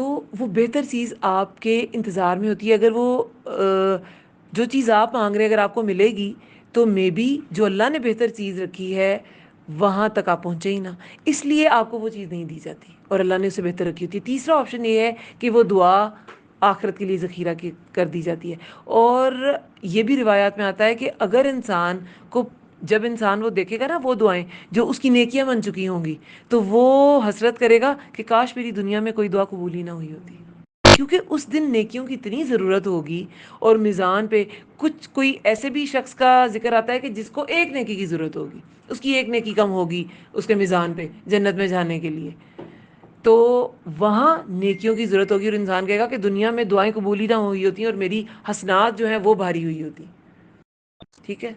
تو وہ بہتر چیز آپ کے انتظار میں ہوتی ہے. اگر وہ جو چیز آپ مانگ رہے ہیں اگر آپ کو ملے گی تو مے بی جو اللہ نے بہتر چیز رکھی ہے وہاں تک آپ پہنچے ہی نہ, اس لیے آپ کو وہ چیز نہیں دی جاتی اور اللہ نے اسے بہتر رکھی ہوتی ہے. تیسرا آپشن یہ ہے کہ وہ دعا آخرت کے لیے ذخیرہ کر دی جاتی ہے. اور یہ بھی روایات میں آتا ہے کہ اگر انسان کو, جب انسان وہ دیکھے گا نا وہ دعائیں جو اس کی نیکیاں بن چکی ہوں گی, تو وہ حسرت کرے گا کہ کاش میری دنیا میں کوئی دعا قبول ہی نہ ہوئی ہوتی, کیونکہ اس دن نیکیوں کی اتنی ضرورت ہوگی. اور میزان پہ کوئی ایسے بھی شخص کا ذکر آتا ہے کہ جس کو ایک نیکی کی ضرورت ہوگی, اس کی ایک نیکی کم ہوگی اس کے میزان پہ جنت میں جانے کے لیے. تو وہاں نیکیوں کی ضرورت ہوگی اور انسان کہے گا کہ دنیا میں دعائیں قبول ہی نہ ہوئی ہوتی ہیں اور میری حسنات جو ہیں وہ بھاری ہوئی ہوتی. ٹھیک ہے.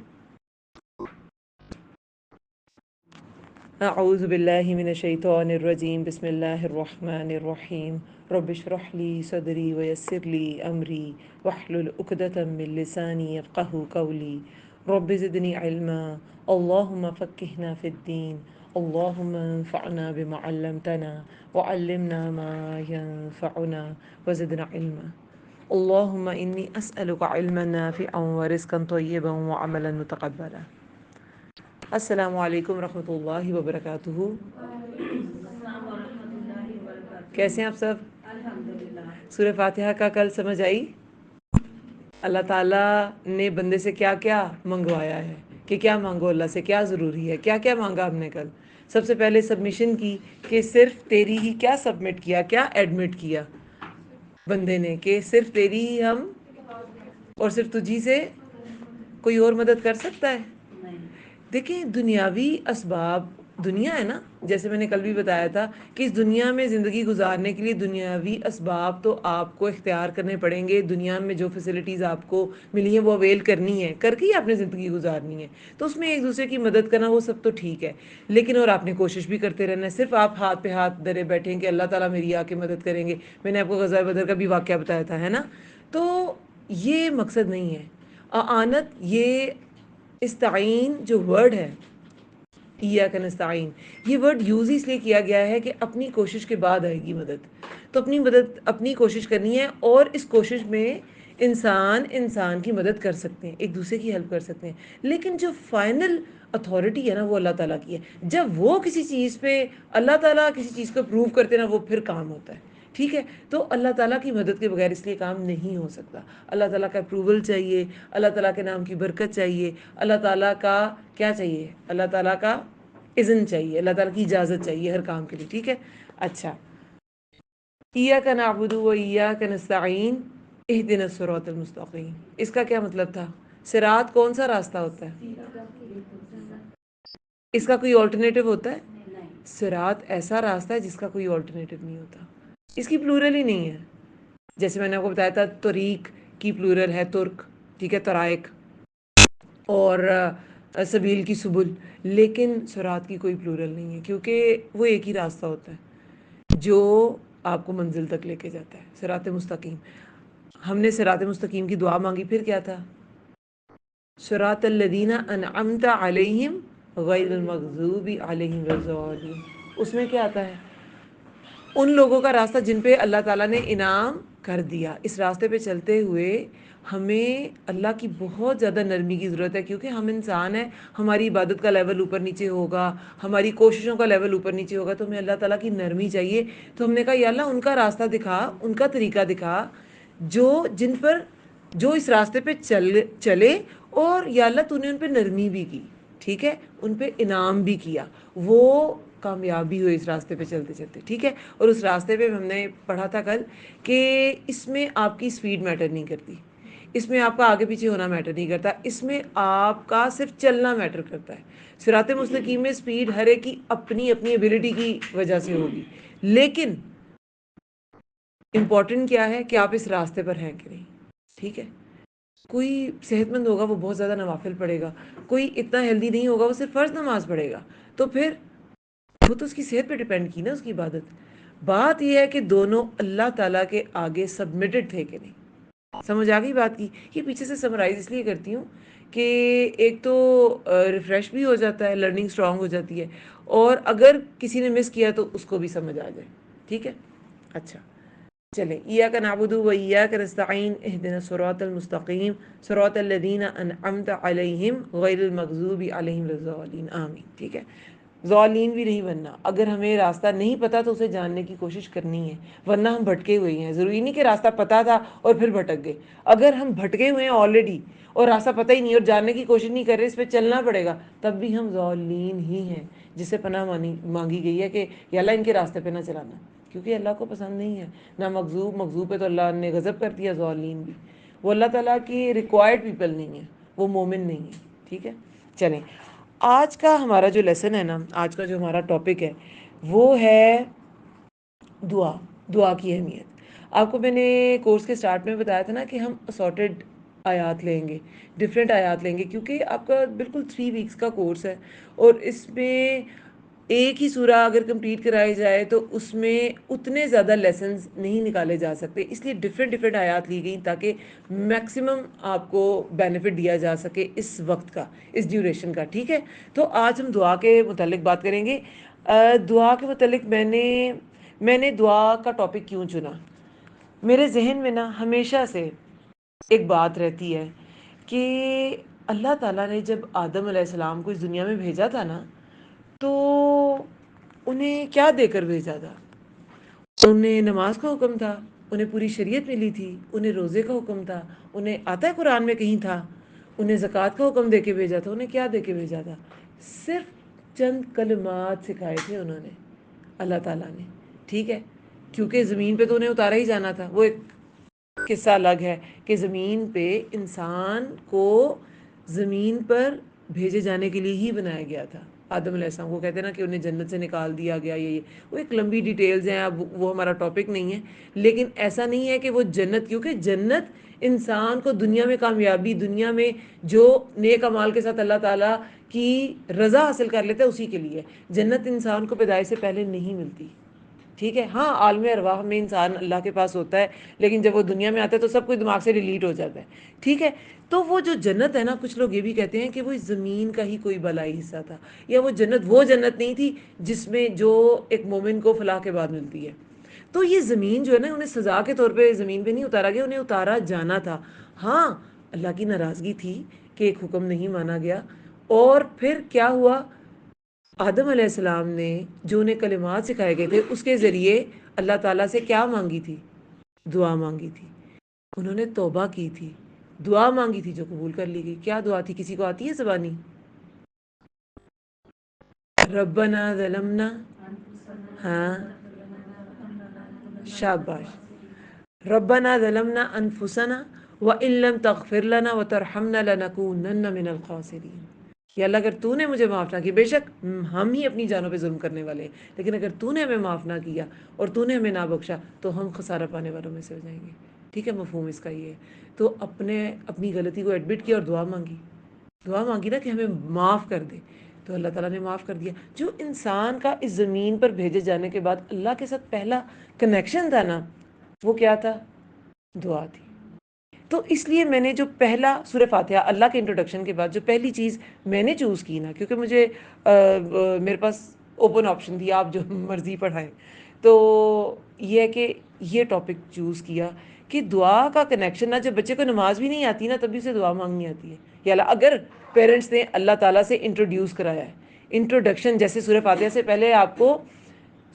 اعوذ باللہ من الشیطان الرجیم, بسم اللہ الرحمن الرحیم. رب اشرح لی صدری ویسر لی امری واحلل عقدۃ من لسانی یفقہوا قولی. رب زدنی علما اللہم فقہنا فی الدین اللہم انفعنا بما علمتنا وعلمنا ما ينفعنا وزدنا علما. اللہم انی اسألک علما نافعا ورزقا طیبا وعملا متقبلا. السلام علیکم ورحمۃ اللہ وبرکاتہ. کیسے ہیں آپ سب؟ سورہ فاتحہ کا کل سمجھ آئی؟ اللہ تعالیٰ نے بندے سے کیا کیا منگوایا ہے, کہ کیا مانگو اللہ سے, کیا ضروری ہے, کیا کیا مانگا ہم نے کل. سب سے پہلے سبمیشن کی کہ صرف تیری ہی کیا سبمٹ کیا, کیا ایڈمٹ کیا بندے نے کہ صرف تیری ہی ہم اور صرف تجھی سے کوئی اور مدد کر سکتا ہے. دیکھیں دنیاوی اسباب, دنیا ہے نا, جیسے میں نے کل بھی بتایا تھا کہ اس دنیا میں زندگی گزارنے کے لیے دنیاوی اسباب تو آپ کو اختیار کرنے پڑیں گے. دنیا میں جو فیسلٹیز آپ کو ملی ہیں وہ اویل کرنی ہے, کر کے ہی آپ نے زندگی گزارنی ہے. تو اس میں ایک دوسرے کی مدد کرنا وہ سب تو ٹھیک ہے, لیکن اور آپ نے کوشش بھی کرتے رہنا ہے. صرف آپ ہاتھ پہ ہاتھ دھرے بیٹھیں کہ اللہ تعالیٰ میری آ کے مدد کریں گے. میں نے آپ کو غزوہ بدر کا بھی واقعہ بتایا تھا, ہے نا. تو یہ مقصد نہیں ہے. اعانت, یہ استعین جو ورڈ ہے, ایاک نستعین, یہ ورڈ یوز ہی اس لیے کیا گیا ہے کہ اپنی کوشش کے بعد آئے گی مدد. تو اپنی مدد اپنی کوشش کرنی ہے, اور اس کوشش میں انسان کی مدد کر سکتے ہیں, ایک دوسرے کی ہیلپ کر سکتے ہیں, لیکن جو فائنل اتھارٹی ہے نا وہ اللہ تعالیٰ کی ہے. جب وہ کسی چیز پہ اللہ تعالیٰ کسی چیز کو اپروو کرتے ہیں نا, وہ پھر کام ہوتا ہے. ٹھیک ہے. تو اللہ تعالیٰ کی مدد کے بغیر اس لیے کام نہیں ہو سکتا. اللہ تعالیٰ کا اپروول چاہیے, اللہ تعالیٰ کے نام کی برکت چاہیے, اللہ تعالیٰ کا کیا چاہیے, اللہ تعالیٰ کا اذن چاہیے, اللہ تعالیٰ کی اجازت چاہیے ہر کام کے لیے. ٹھیک ہے. اچھا, ایاک نعبد و ایاک نستعین اہدنا الصراط المستقیم, اس کا کیا مطلب تھا؟ صراط کون سا راستہ ہوتا ہے؟ اس کا کوئی آلٹرنیٹو ہوتا ہے؟ صراط ایسا راستہ ہے جس کا کوئی آلٹرنیٹو نہیں ہوتا, اس کی پلورل ہی نہیں ہے. جیسے میں نے آپ کو بتایا تھا طریق کی پلورل ہے ترک, ٹھیک ہے, طرائق, اور سبیل کی سبل, لیکن صراط کی کوئی پلورل نہیں ہے, کیونکہ وہ ایک ہی راستہ ہوتا ہے جو آپ کو منزل تک لے کے جاتا ہے, صراط مستقیم. ہم نے صراط مستقیم کی دعا مانگی, پھر کیا تھا؟ صراط الذین انعمت علیہم غیر المغضوب علیہم ولا الضالین. اس میں کیا آتا ہے؟ ان لوگوں کا راستہ جن پہ اللہ تعالیٰ نے انعام کر دیا. اس راستے پہ چلتے ہوئے ہمیں اللہ کی بہت زیادہ نرمی کی ضرورت ہے, کیونکہ ہم انسان ہیں, ہماری عبادت کا لیول اوپر نیچے ہوگا, ہماری کوششوں کا لیول اوپر نیچے ہوگا, تو ہمیں اللہ تعالیٰ کی نرمی چاہیے. تو ہم نے کہا یا اللہ ان کا راستہ دکھا, ان کا طریقہ دکھا جو اس راستے پہ چلے, اور یا اللہ تو نے ان پہ نرمی بھی کی, ٹھیک ہے, ان پہ انعام بھی کیا, وہ کامیاب بھی ہوئے اس راستے پہ چلتے چلتے. ٹھیک ہے. اور اس راستے پہ ہم نے پڑھا تھا کل کہ اس میں آپ کی سپیڈ میٹر نہیں کرتی, اس میں آپ کا آگے پیچھے ہونا میٹر نہیں کرتا, اس میں آپ کا صرف چلنا میٹر کرتا ہے. صراط مستقیم میں سپیڈ ہر ایک کی اپنی اپنی ایبیلٹی کی وجہ سے ہوگی, لیکن امپورٹنٹ کیا ہے کہ آپ اس راستے پر ہیں کہ نہیں. ٹھیک ہے. کوئی صحت مند ہوگا وہ بہت زیادہ نوافل پڑھے گا, کوئی اتنا ہیلدی نہیں ہوگا وہ صرف فرض نماز پڑھے گا, تو پھر وہ تو اس کی صحت پہ ڈیپینڈ کی نا اس کی عبادت. بات یہ ہے کہ دونوں اللہ تعالیٰ کے آگے سبمٹڈ تھے کہ نہیں. سمجھ آ گئی بات کی؟ یہ پیچھے سے سمرائز اس لیے کرتی ہوں کہ ایک تو ریفریش بھی ہو جاتا ہے, لرننگ اسٹرانگ ہو جاتی ہے, اور اگر کسی نے مس کیا تو اس کو بھی سمجھ آ جائے. ٹھیک ہے. اچھا, چلیں، ایاک نعبد و ایاک نستعین اہدنا الصراط المستقیم صراط الذین انعمت علیہم غیر المغضوب علیہم ولا الضالین، آمین. ٹھیک ہے، ضالین بھی نہیں بننا. اگر ہمیں راستہ نہیں پتا تو اسے جاننے کی کوشش کرنی ہے، ورنہ ہم بھٹکے ہوئے ہیں. ضروری نہیں کہ راستہ پتا تھا اور پھر بھٹک گئے. اگر ہم بھٹکے ہوئے ہیں آلریڈی اور راستہ پتہ ہی نہیں اور جاننے کی کوشش نہیں کر رہے، اس پہ چلنا پڑے گا، تب بھی ہم ضالین ہی ہیں، جس سے پناہ مانگی گئی ہے کہ یا اللہ ان کے راستے پہ نہ چلانا، کیونکہ اللہ کو پسند نہیں ہے. نہ مغضوب پہ تو اللہ نے غضب کر دیا. ضالین بھی وہ اللہ تعالیٰ کی ریکوائرڈ پیپل نہیں ہے، وہ مومن نہیں ہے. ٹھیک ہے، چلیں. آج کا ہمارا جو لیسن ہے نا، آج کا جو ہمارا ٹاپک ہے وہ ہے دعا. دعا کی اہمیت. آپ کو میں نے کورس کے سٹارٹ میں بتایا تھا نا کہ ہم اسارٹیڈ آیات لیں گے، ڈفرینٹ آیات لیں گے، کیونکہ آپ کا بالکل 3 ویکس کا کورس ہے اور اس میں ایک ہی سورہ اگر کمپلیٹ کرائی جائے تو اس میں اتنے زیادہ لیسنز نہیں نکالے جا سکتے. اس لیے ڈفرینٹ آیات لی گئیں تاکہ میکسیمم آپ کو بینیفٹ دیا جا سکے اس وقت کا، اس ڈیوریشن کا. ٹھیک ہے، تو آج ہم دعا کے متعلق بات کریں گے. دعا کے متعلق میں نے دعا کا ٹاپک کیوں چنا؟ میرے ذہن میں نا ہمیشہ سے ایک بات رہتی ہے کہ اللہ تعالیٰ نے جب آدم علیہ السلام کو اس دنیا میں بھیجا تھا نا، تو انہیں کیا دے کر بھیجا تھا؟ انہیں نماز کا حکم تھا، انہیں پوری شریعت ملی تھی، انہیں روزے کا حکم تھا، انہیں آتا ہے قرآن میں کہیں تھا، انہیں زکوٰۃ کا حکم دے کے بھیجا تھا. انہیں کیا دے کے بھیجا تھا؟ صرف چند کلمات سکھائے تھے انہوں نے، اللہ تعالیٰ نے. ٹھیک ہے، کیونکہ زمین پہ تو انہیں اتارا ہی جانا تھا. وہ ایک قصہ الگ ہے کہ زمین پہ انسان کو زمین پر بھیجے جانے کے لیے ہی بنایا گیا تھا. آدم علیہ السلام کو کہتے ہیں نا کہ انہیں جنت سے نکال دیا گیا. یہ وہ ایک لمبی ڈیٹیلز ہیں، اب وہ ہمارا ٹاپک نہیں ہے. لیکن ایسا نہیں ہے کہ وہ جنت، کیونکہ جنت انسان کو دنیا میں کامیابی، دنیا میں جو نیک اعمال کے ساتھ اللہ تعالیٰ کی رضا حاصل کر لیتا ہے اسی کے لیے. جنت انسان کو پیدائش سے پہلے نہیں ملتی. ٹھیک ہے، ہاں عالم ارواح میں انسان اللہ کے پاس ہوتا ہے، لیکن جب وہ دنیا میں آتا ہے تو سب کچھ دماغ سے ڈیلیٹ ہو جاتا ہے. ٹھیک ہے، تو وہ جو جنت ہے نا، کچھ لوگ یہ بھی کہتے ہیں کہ وہ اس زمین کا ہی کوئی بلائی حصہ تھا، یا وہ جنت نہیں تھی جس میں جو ایک مومن کو فلاح کے بعد ملتی ہے. تو یہ زمین جو ہے نا، انہیں سزا کے طور پہ زمین پہ نہیں اتارا گیا، انہیں اتارا جانا تھا. ہاں اللہ کی ناراضگی تھی کہ ایک حکم نہیں مانا گیا. اور پھر کیا ہوا؟ آدم علیہ السلام نے جو انہیں کلمات سکھائے گئے تھے اس کے ذریعے اللہ تعالیٰ سے کیا مانگی تھی؟ دعا مانگی تھی. انہوں نے توبہ کی تھی، دعا مانگی تھی جو قبول کر لی گئی. کیا دعا تھی؟ کسی کو آتی ہے زبانی؟ ربنا ظلمنا، ہاں شاباش، ربنا ظلمنا انفسنا وان لم تغفر لنا وترحمنا لنکونن من الخاسرین. یا اللہ اگر تو نے مجھے معاف نہ کی، بے شک ہم ہی اپنی جانوں پہ ظلم کرنے والے ہیں، لیکن اگر تو نے ہمیں معاف نہ کیا اور تو نے ہمیں نہ بخشا تو ہم خسارہ پانے والوں میں سے ہو جائیں گے. ٹھیک ہے، مفہوم اس کا یہ ہے. تو اپنی غلطی کو ایڈمٹ کیا اور دعا مانگی. دعا مانگی نا کہ ہمیں معاف کر دے، تو اللہ تعالیٰ نے معاف کر دیا. جو انسان کا اس زمین پر بھیجے جانے کے بعد اللہ کے ساتھ پہلا کنیکشن تھا نا، وہ کیا تھا؟ دعا تھی. تو اس لیے میں نے جو پہلا سورہ فاتحہ اللہ کے انٹروڈکشن کے بعد جو پہلی چیز میں نے چوز کی نا، کیونکہ مجھے میرے پاس اوپن آپشن تھی، آپ جو مرضی پڑھائیں، تو یہ ہے کہ یہ ٹاپک چوز کیا کہ دعا کا کنیکشن نا، جب بچے کو نماز بھی نہیں آتی نا تب بھی اسے دعا مانگنی آتی ہے. یا اللہ اگر پیرنٹس نے اللہ تعالیٰ سے انٹروڈیوس کرایا ہے، انٹروڈکشن جیسے سورہ فاتحہ سے پہلے آپ کو،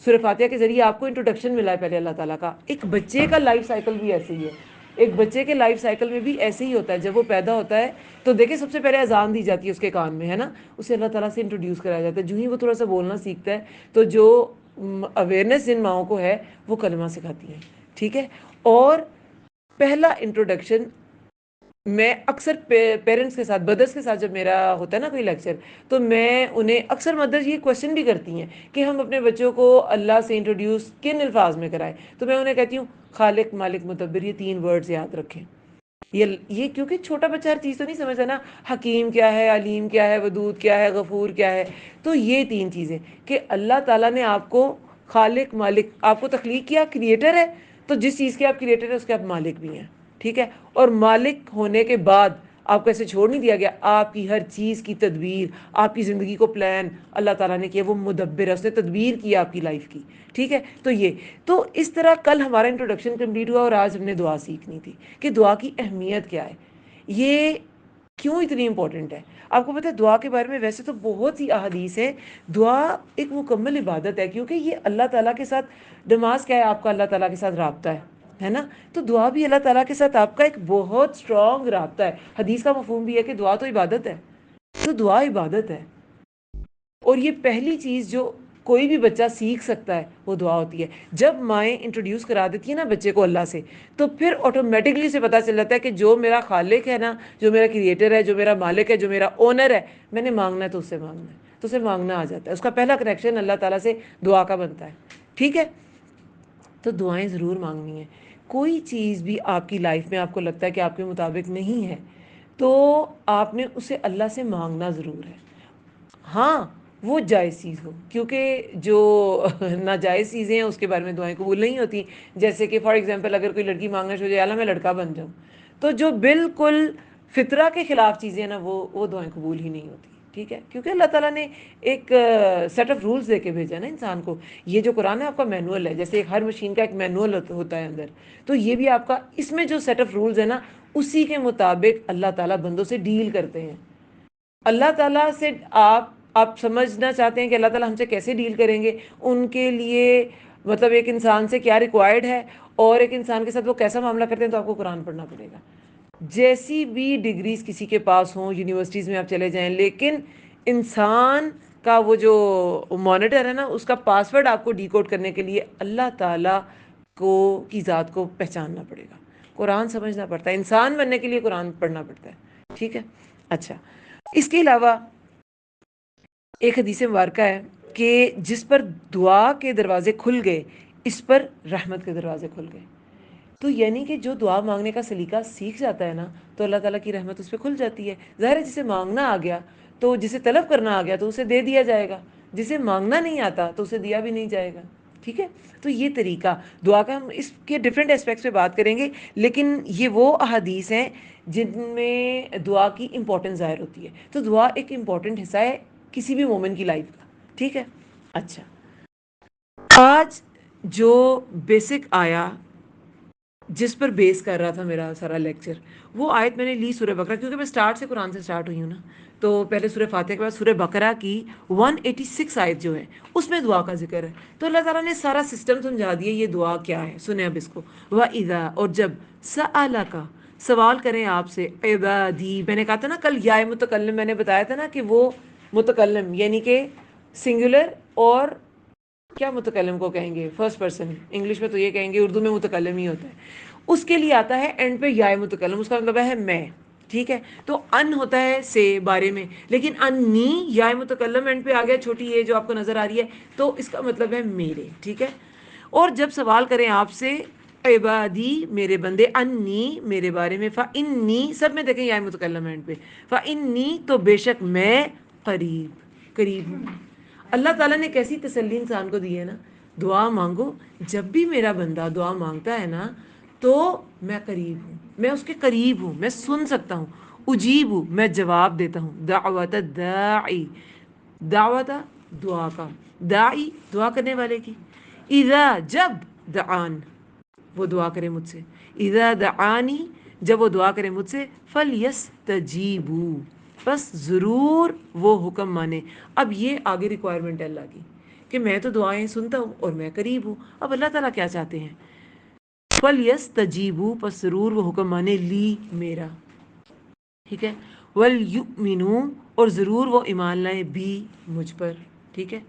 سورہ فاتحہ کے ذریعے آپ کو انٹروڈکشن ملا ہے پہلے اللہ تعالیٰ کا. ایک بچے کا لائف سائیکل بھی ایسے ہی ہے. ایک بچے کے لائف سائیکل میں بھی ایسے ہی ہوتا ہے. جب وہ پیدا ہوتا ہے تو دیکھیں سب سے پہلے اذان دی جاتی ہے اس کے کان میں، ہے نا، اسے اللہ تعالیٰ سے انٹروڈیوس کرایا جاتا ہے. جو ہی وہ تھوڑا سا بولنا سیکھتا ہے تو جو اویئرنیس جن ماؤں کو ہے وہ کلمہ سکھاتی ہیں. ٹھیک ہے، اور پہلا انٹروڈکشن میں اکثر پیرنٹس کے ساتھ، بدرس کے ساتھ جب میرا ہوتا ہے نا کوئی لیکچر، تو میں انہیں اکثر مدرس یہ کوشچن بھی کرتی ہیں کہ ہم اپنے بچوں کو اللہ سے انٹروڈیوس کن الفاظ میں کرائیں. تو میں انہیں کہتی ہوں خالق، مالک، مدبر، یہ 3 ورڈز یاد رکھیں. یہ کیونکہ چھوٹا بچہ ہر چیز تو نہیں سمجھتا نا، حکیم کیا ہے، علیم کیا ہے، ودود کیا ہے، غفور کیا ہے. تو یہ 3 چیزیں کہ اللہ تعالیٰ نے آپ کو خالق، مالک، آپ کو تخلیق کیا، کریٹر ہے، تو جس چیز کے آپ کریٹر ہیں اس کے آپ مالک بھی ہیں. ٹھیک ہے، اور مالک ہونے کے بعد آپ کو ایسے چھوڑ نہیں دیا گیا. آپ کی ہر چیز کی تدبیر, آپ کی زندگی کو پلان اللہ تعالیٰ نے کیا, وہ مدبر ہے, اس نے تدبیر کیا آپ کی لائف کی. ٹھیک ہے, تو اس طرح کل ہمارا انٹروڈکشن کمپلیٹ ہوا, اور آج ہم نے دعا سیکھنی تھی کہ دعا کی اہمیت کیا ہے, یہ کیوں اتنی امپورٹنٹ ہے. آپ کو پتہ ہے دعا کے بارے میں ویسے تو بہت سی احادیث ہیں. دعا ایک مکمل عبادت ہے, کیونکہ یہ اللہ تعالیٰ کے ساتھ, نماز کیا ہے, آپ کا اللہ تعالیٰ کے ساتھ رابطہ ہے نا, تو دعا بھی اللہ تعالیٰ کے ساتھ آپ کا ایک بہت اسٹرانگ رابطہ ہے. حدیث کا مفہوم بھی ہے کہ دعا تو عبادت ہے, تو دعا عبادت ہے. اور یہ پہلی چیز جو کوئی بھی بچہ سیکھ سکتا ہے وہ دعا ہوتی ہے. جب مائیں انٹروڈیوس کرا دیتی ہیں نا بچے کو اللہ سے, تو پھر آٹومیٹکلی سے پتہ چل جاتا ہے کہ جو میرا خالق ہے نا, جو میرا کریٹر ہے, جو میرا مالک ہے, جو میرا اونر ہے, میں نے مانگنا ہے تو اس سے مانگنا ہے, تو اسے مانگنا آ جاتا ہے. اس کا پہلا کنیکشن اللہ تعالیٰ سے دعا کا بنتا ہے. ٹھیک ہے, تو دعائیں ضرور مانگنی ہیں. کوئی چیز بھی آپ کی لائف میں آپ کو لگتا ہے کہ آپ کے مطابق نہیں ہے, تو آپ نے اسے اللہ سے مانگنا ضرور ہے. ہاں, وہ جائز چیز ہو, کیونکہ جو ناجائز چیزیں ہیں اس کے بارے میں دعائیں قبول نہیں ہوتی. جیسے کہ فار ایگزامپل اگر کوئی لڑکی مانگنا شروع جائے اللہ میں لڑکا بن جاؤں, تو جو بالکل فطرہ کے خلاف چیزیں ہیں نا وہ دعائیں قبول ہی نہیں ہوتی. ٹھیک ہے, کیونکہ اللہ تعالیٰ نے ایک سیٹ آف رولز دے کے بھیجا نا انسان کو. یہ جو قرآن ہے آپ کا مینول ہے, جیسے ہر مشین کا ایک مینول ہوتا ہے اندر, تو یہ بھی آپ کا, اس میں جو سیٹ آف رولز ہے نا اسی کے مطابق اللہ تعالیٰ بندوں سے ڈیل کرتے ہیں. اللہ تعالیٰ سے آپ سمجھنا چاہتے ہیں کہ اللہ تعالیٰ ہم سے کیسے ڈیل کریں گے, ان کے لیے مطلب ایک انسان سے کیا ریکوائرڈ ہے اور ایک انسان کے ساتھ وہ کیسا معاملہ کرتے ہیں, تو آپ کو قرآن پڑھنا پڑے گا. جیسی بھی ڈگریز کسی کے پاس ہوں, یونیورسٹیز میں آپ چلے جائیں, لیکن انسان کا وہ جو مانیٹر ہے نا, اس کا پاسورڈ آپ کو ڈیکوڈ کرنے کے لیے اللہ تعالیٰ کی ذات کو پہچاننا پڑے گا, قرآن سمجھنا پڑتا ہے. انسان بننے کے لیے قرآن پڑھنا پڑتا ہے. ٹھیک ہے, اچھا, اس کے علاوہ ایک حدیث مبارکہ ہے کہ جس پر دعا کے دروازے کھل گئے اس پر رحمت کے دروازے کھل گئے. تو یعنی کہ جو دعا مانگنے کا سلیقہ سیکھ جاتا ہے نا, تو اللہ تعالیٰ کی رحمت اس پہ کھل جاتی ہے. ظاہر ہے جسے مانگنا آ گیا, تو جسے طلب کرنا آ گیا تو اسے دے دیا جائے گا, جسے مانگنا نہیں آتا تو اسے دیا بھی نہیں جائے گا. ٹھیک ہے, تو یہ طریقہ دعا کا, ہم اس کے ڈفرینٹ اسپیکٹس پہ بات کریں گے, لیکن یہ وہ احادیث ہیں جن میں دعا کی امپورٹنس ظاہر ہوتی ہے. تو دعا ایک امپورٹنٹ حصہ ہے کسی بھی مومن کی لائف کا. ٹھیک ہے, اچھا, آج جو بیسک آیا جس پر بیس کر رہا تھا میرا سارا لیکچر, وہ آیت میں نے لی سورہ بقرہ, کیونکہ میں سٹارٹ سے قرآن سے سٹارٹ ہوئی ہوں نا, تو پہلے سورہ فاتحہ کے بعد سورہ بقرہ کی 186 آیت جو ہے اس میں دعا کا ذکر ہے. تو اللہ تعالیٰ نے سارا سسٹم سمجھا دیا یہ دعا کیا ہے. سنیں اب اس کو, وَإِذَا, اور جب, سَأَلَكَ, سوال کریں آپ سے, عبادی, میں نے کہا تھا نا کل یا متکلم, میں نے بتایا تھا نا کہ وہ متکلم یعنی کہ سنگولر, اور کیا متکلم کو کہیں گے فرسٹ پرسن, انگلش میں تو یہ کہیں گے, اردو میں متکلم ہی ہوتا ہے, اس کے لیے آتا ہے اینڈ پہ یا متکلم, اس کا مطلب ہے میں. ٹھیک ہے, تو ان ہوتا ہے سے بارے میں, لیکن انی یا متکلم اینڈ پہ آ گیا, چھوٹی یہ جو آپ کو نظر آ رہی ہے, تو اس کا مطلب ہے میرے. ٹھیک ہے, اور جب سوال کریں آپ سے عبادی, میرے بندے, انی, میرے بارے میں, فانی, سب میں دیکھیں یا متکلم اینڈ پہ, فانی, تو بے شک میں, قریب ہوں. اللہ تعالیٰ نے کیسی تسلی انسان کو دی ہے نا, دعا مانگو, جب بھی میرا بندہ دعا مانگتا ہے نا تو میں قریب ہوں, میں اس کے قریب ہوں, میں سن سکتا ہوں, اجیب ہوں, میں جواب دیتا ہوں, دعوت الداعی, دعوت دعا کا, داعی دعا کرنے والے کی, اذا, جب, دعان, وہ دعا کرے مجھ سے, اذا دعانی, جب وہ دعا کرے مجھ سے, فلیستجیبوا, بس ضرور وہ حکم مانے. اب یہ آگے ریکوائرمنٹ ہے اللہ کی کہ میں تو دعائیں سنتا ہوں اور میں قریب ہوں. اب اللہ تعالیٰ کیا چاہتے ہیں, فَلْيَسْتَجِيبُوا, پس ضرور وہ حکم مانے, لی, میرا. ٹھیک ہے, وَلْيُؤْمِنُوا, اور ضرور وہ ایمان لائیں, بھی, مجھ پر. ٹھیک ہے,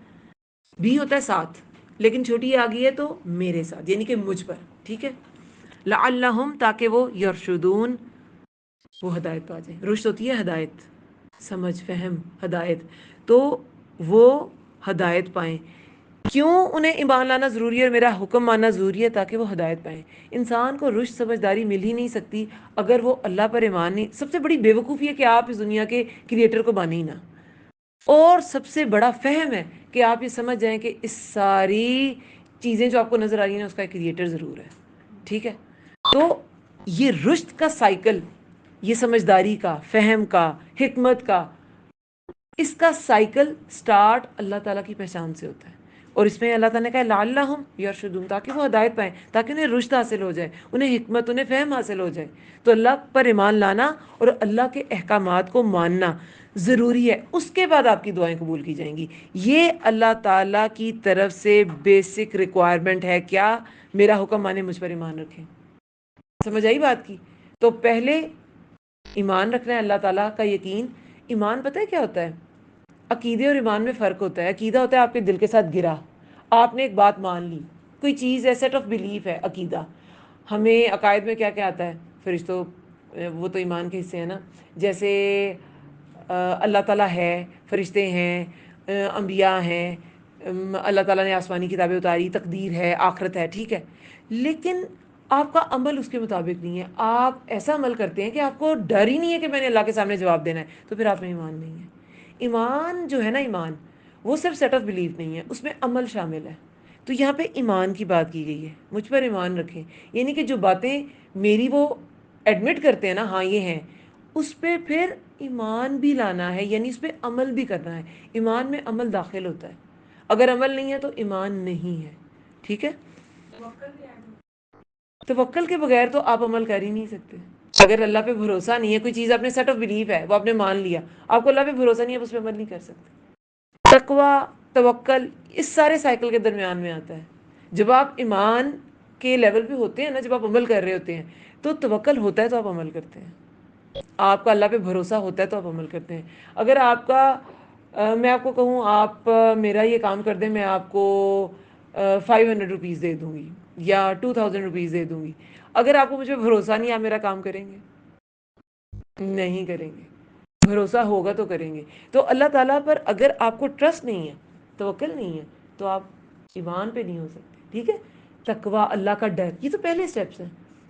بھی ہوتا ہے ساتھ, لیکن چھوٹی آ گئی ہے تو میرے ساتھ, یعنی کہ مجھ پر. ٹھیک ہے, لعلہم, تاکہ وہ, یرشدون, وہ ہدایت پا جائیں. رشد ہوتی ہے ہدایت, سمجھ, فہم, ہدایت, تو وہ ہدایت پائیں. کیوں انہیں ایمان لانا ضروری ہے اور میرا حکم ماننا ضروری ہے, تاکہ وہ ہدایت پائیں. انسان کو رشد سمجھداری مل ہی نہیں سکتی اگر وہ اللہ پر ایمان نہیں. سب سے بڑی بیوقوفی ہے کہ آپ اس دنیا کے کریٹر کو مانیں نہ, اور سب سے بڑا فہم ہے کہ آپ یہ سمجھ جائیں کہ اس ساری چیزیں جو آپ کو نظر آ رہی ہیں اس کا ایک کریٹر ضرور ہے. ٹھیک ہے, تو یہ رشد کا سائیکل یہ سمجھداری کا، فہم کا، حکمت کا، اس کا سائیکل سٹارٹ اللہ تعالیٰ کی پہچان سے ہوتا ہے. اور اس میں اللہ تعالیٰ نے کہا لعلہم یرشدون، تاکہ وہ ہدایت پائیں، تاکہ انہیں رشد حاصل ہو جائے، انہیں حکمت، انہیں فہم حاصل ہو جائے. تو اللہ پر ایمان لانا اور اللہ کے احکامات کو ماننا ضروری ہے. اس کے بعد آپ کی دعائیں قبول کی جائیں گی. یہ اللہ تعالیٰ کی طرف سے بیسک ریکوائرمنٹ ہے. کیا؟ میرا حکم مانے، مجھ پر ایمان رکھیں. سمجھ آئی بات کی؟ تو پہلے ایمان رکھنا ہے اللہ تعالیٰ کا یقین. ایمان پتہ ہے کیا ہوتا ہے؟ عقیدے اور ایمان میں فرق ہوتا ہے. عقیدہ ہوتا ہے آپ کے دل کے ساتھ گرا، آپ نے ایک بات مان لی، کوئی چیز ہے، سیٹ آف بلیف ہے. عقیدہ ہمیں عقائد میں کیا کیا آتا ہے؟ فرشتوں، وہ تو ایمان کے حصے ہیں نا. جیسے اللہ تعالیٰ ہے، فرشتے ہیں، انبیاء ہیں، اللہ تعالیٰ نے آسمانی کتابیں اتاری، تقدیر ہے، آخرت ہے. ٹھیک ہے، لیکن آپ کا عمل اس کے مطابق نہیں ہے. آپ ایسا عمل کرتے ہیں کہ آپ کو ڈر ہی نہیں ہے کہ میں نے اللہ کے سامنے جواب دینا ہے. تو پھر آپ میں ایمان نہیں ہے. ایمان جو ہے نا، ایمان وہ صرف سیٹ آف بلیف نہیں ہے، اس میں عمل شامل ہے. تو یہاں پہ ایمان کی بات کی گئی ہے. مجھ پر ایمان رکھیں، یعنی کہ جو باتیں میری وہ ایڈمٹ کرتے ہیں نا، ہاں یہ ہیں، اس پہ پھر ایمان بھی لانا ہے، یعنی اس پہ عمل بھی کرنا ہے. ایمان میں عمل داخل ہوتا ہے. اگر عمل نہیں ہے تو ایمان نہیں ہے. ٹھیک ہے؟ توکل کے بغیر تو آپ عمل کر ہی نہیں سکتے. اگر اللہ پہ بھروسہ نہیں ہے، کوئی چیز اپنے سیٹ آف بلیف ہے، وہ آپ نے مان لیا، آپ کو اللہ پہ بھروسہ نہیں ہے، اس پہ عمل نہیں کر سکتے. تقوی، توکل، اس سارے سائیکل کے درمیان میں آتا ہے. جب آپ ایمان کے لیول پہ ہوتے ہیں نا، جب آپ عمل کر رہے ہوتے ہیں تو توکل ہوتا ہے تو آپ عمل کرتے ہیں. آپ کا اللہ پہ بھروسہ ہوتا ہے تو آپ عمل کرتے ہیں. اگر آپ کا میں آپ کو کہوں آپ میرا یہ کام کر دیں، میں آپ کو 500 روپیز دے دوں گی یا 2000 روپیز دے دوں گی، اگر آپ کو مجھ پہ بھروسہ نہیں، آپ میرا کام کریں گے؟ نہیں کریں گے. بھروسہ ہوگا تو کریں گے. تو اللہ تعالیٰ پر اگر آپ کو ٹرسٹ نہیں ہے، توکل نہیں ہے، تو آپ ایمان پہ نہیں ہو سکتے. ٹھیک ہے؟ تقوی، اللہ کا ڈر، یہ تو پہلے اسٹیپس ہیں.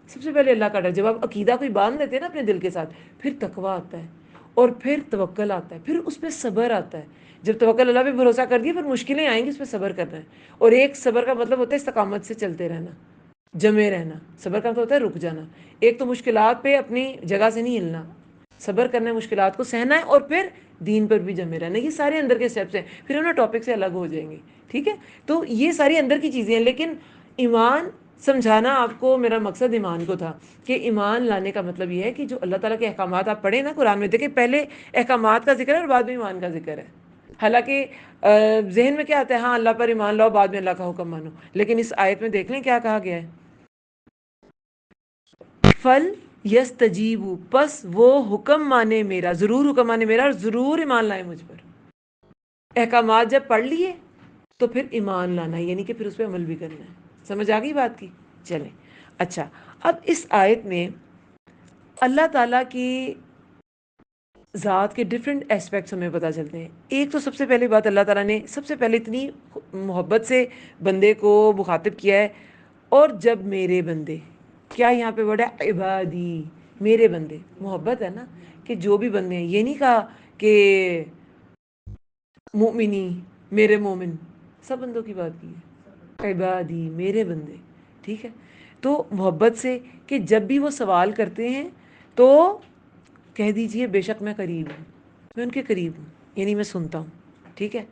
سب سے پہلے اللہ کا ڈر. جب آپ عقیدہ کوئی باندھ لیتے ہیں نا اپنے دل کے ساتھ، پھر تقوی آتا ہے، اور پھر توکل آتا ہے، پھر اس پہ صبر آتا ہے. جب توکل اللہ پہ بھروسہ کر دیا، پھر مشکلیں آئیں گی، اس پہ صبر کرنا ہے. اور ایک صبر کا مطلب ہوتا ہے استقامت سے چلتے رہنا، جمے رہنا. صبر کا مطلب ہوتا ہے رک جانا. ایک تو مشکلات پہ اپنی جگہ سے نہیں ہلنا، صبر کرنا ہے، مشکلات کو سہنا ہے، اور پھر دین پر بھی جمے رہنا. یہ سارے اندر کے اسٹیپس ہیں. پھر ہم نا ٹاپک سے الگ ہو جائیں گے. ٹھیک ہے؟ تو یہ ساری اندر کی چیزیں ہیں. لیکن ایمان سمجھانا آپ کو، میرا مقصد ایمان کو تھا کہ ایمان لانے کا مطلب یہ ہے کہ جو اللہ تعالیٰ کے احکامات آپ پڑھیں نا قرآن میں، دیکھیں پہلے احکامات کا ذکر ہے اور بعد میں ایمان کا ذکر ہے. حالانکہ ذہن میں کیا آتا ہے؟ ہاں اللہ پر ایمان لاؤ، بعد میں اللہ کا حکم مانو. لیکن اس آیت میں دیکھ لیں کیا کہا گیا ہے. فل یستجیبوا، پس وہ حکم مانے میرا، ضرور حکم مانے میرا، اور ضرور ایمان لائے مجھ پر. احکامات جب پڑھ لیے تو پھر ایمان لانا ہے، یعنی کہ پھر اس پہ عمل بھی کرنا ہے. سمجھ آ گئی بات کی؟ چلیں. اچھا، اب اس آیت میں اللہ تعالیٰ کی ذات کے ڈفرینٹ اسپیکٹس ہمیں پتہ چلتے ہیں. ایک تو سب سے پہلی بات، اللہ تعالیٰ نے سب سے پہلے اتنی محبت سے بندے کو مخاطب کیا ہے. اور جب میرے بندے، کیا یہاں پہ ورڈ ہے؟ عبادی، میرے بندے. محبت ہے نا، کہ جو بھی بندے ہیں. یہ نہیں کہا کہ مومنی، میرے مومن، سب بندوں کی بات کی ہے. عبادی، میرے بندے. ٹھیک ہے؟ تو محبت سے کہ جب بھی وہ سوال کرتے ہیں تو کہہ دیجئے بے شک میں قریب ہوں، میں ان کے قریب ہوں، یعنی میں سنتا ہوں. ٹھیک ہے؟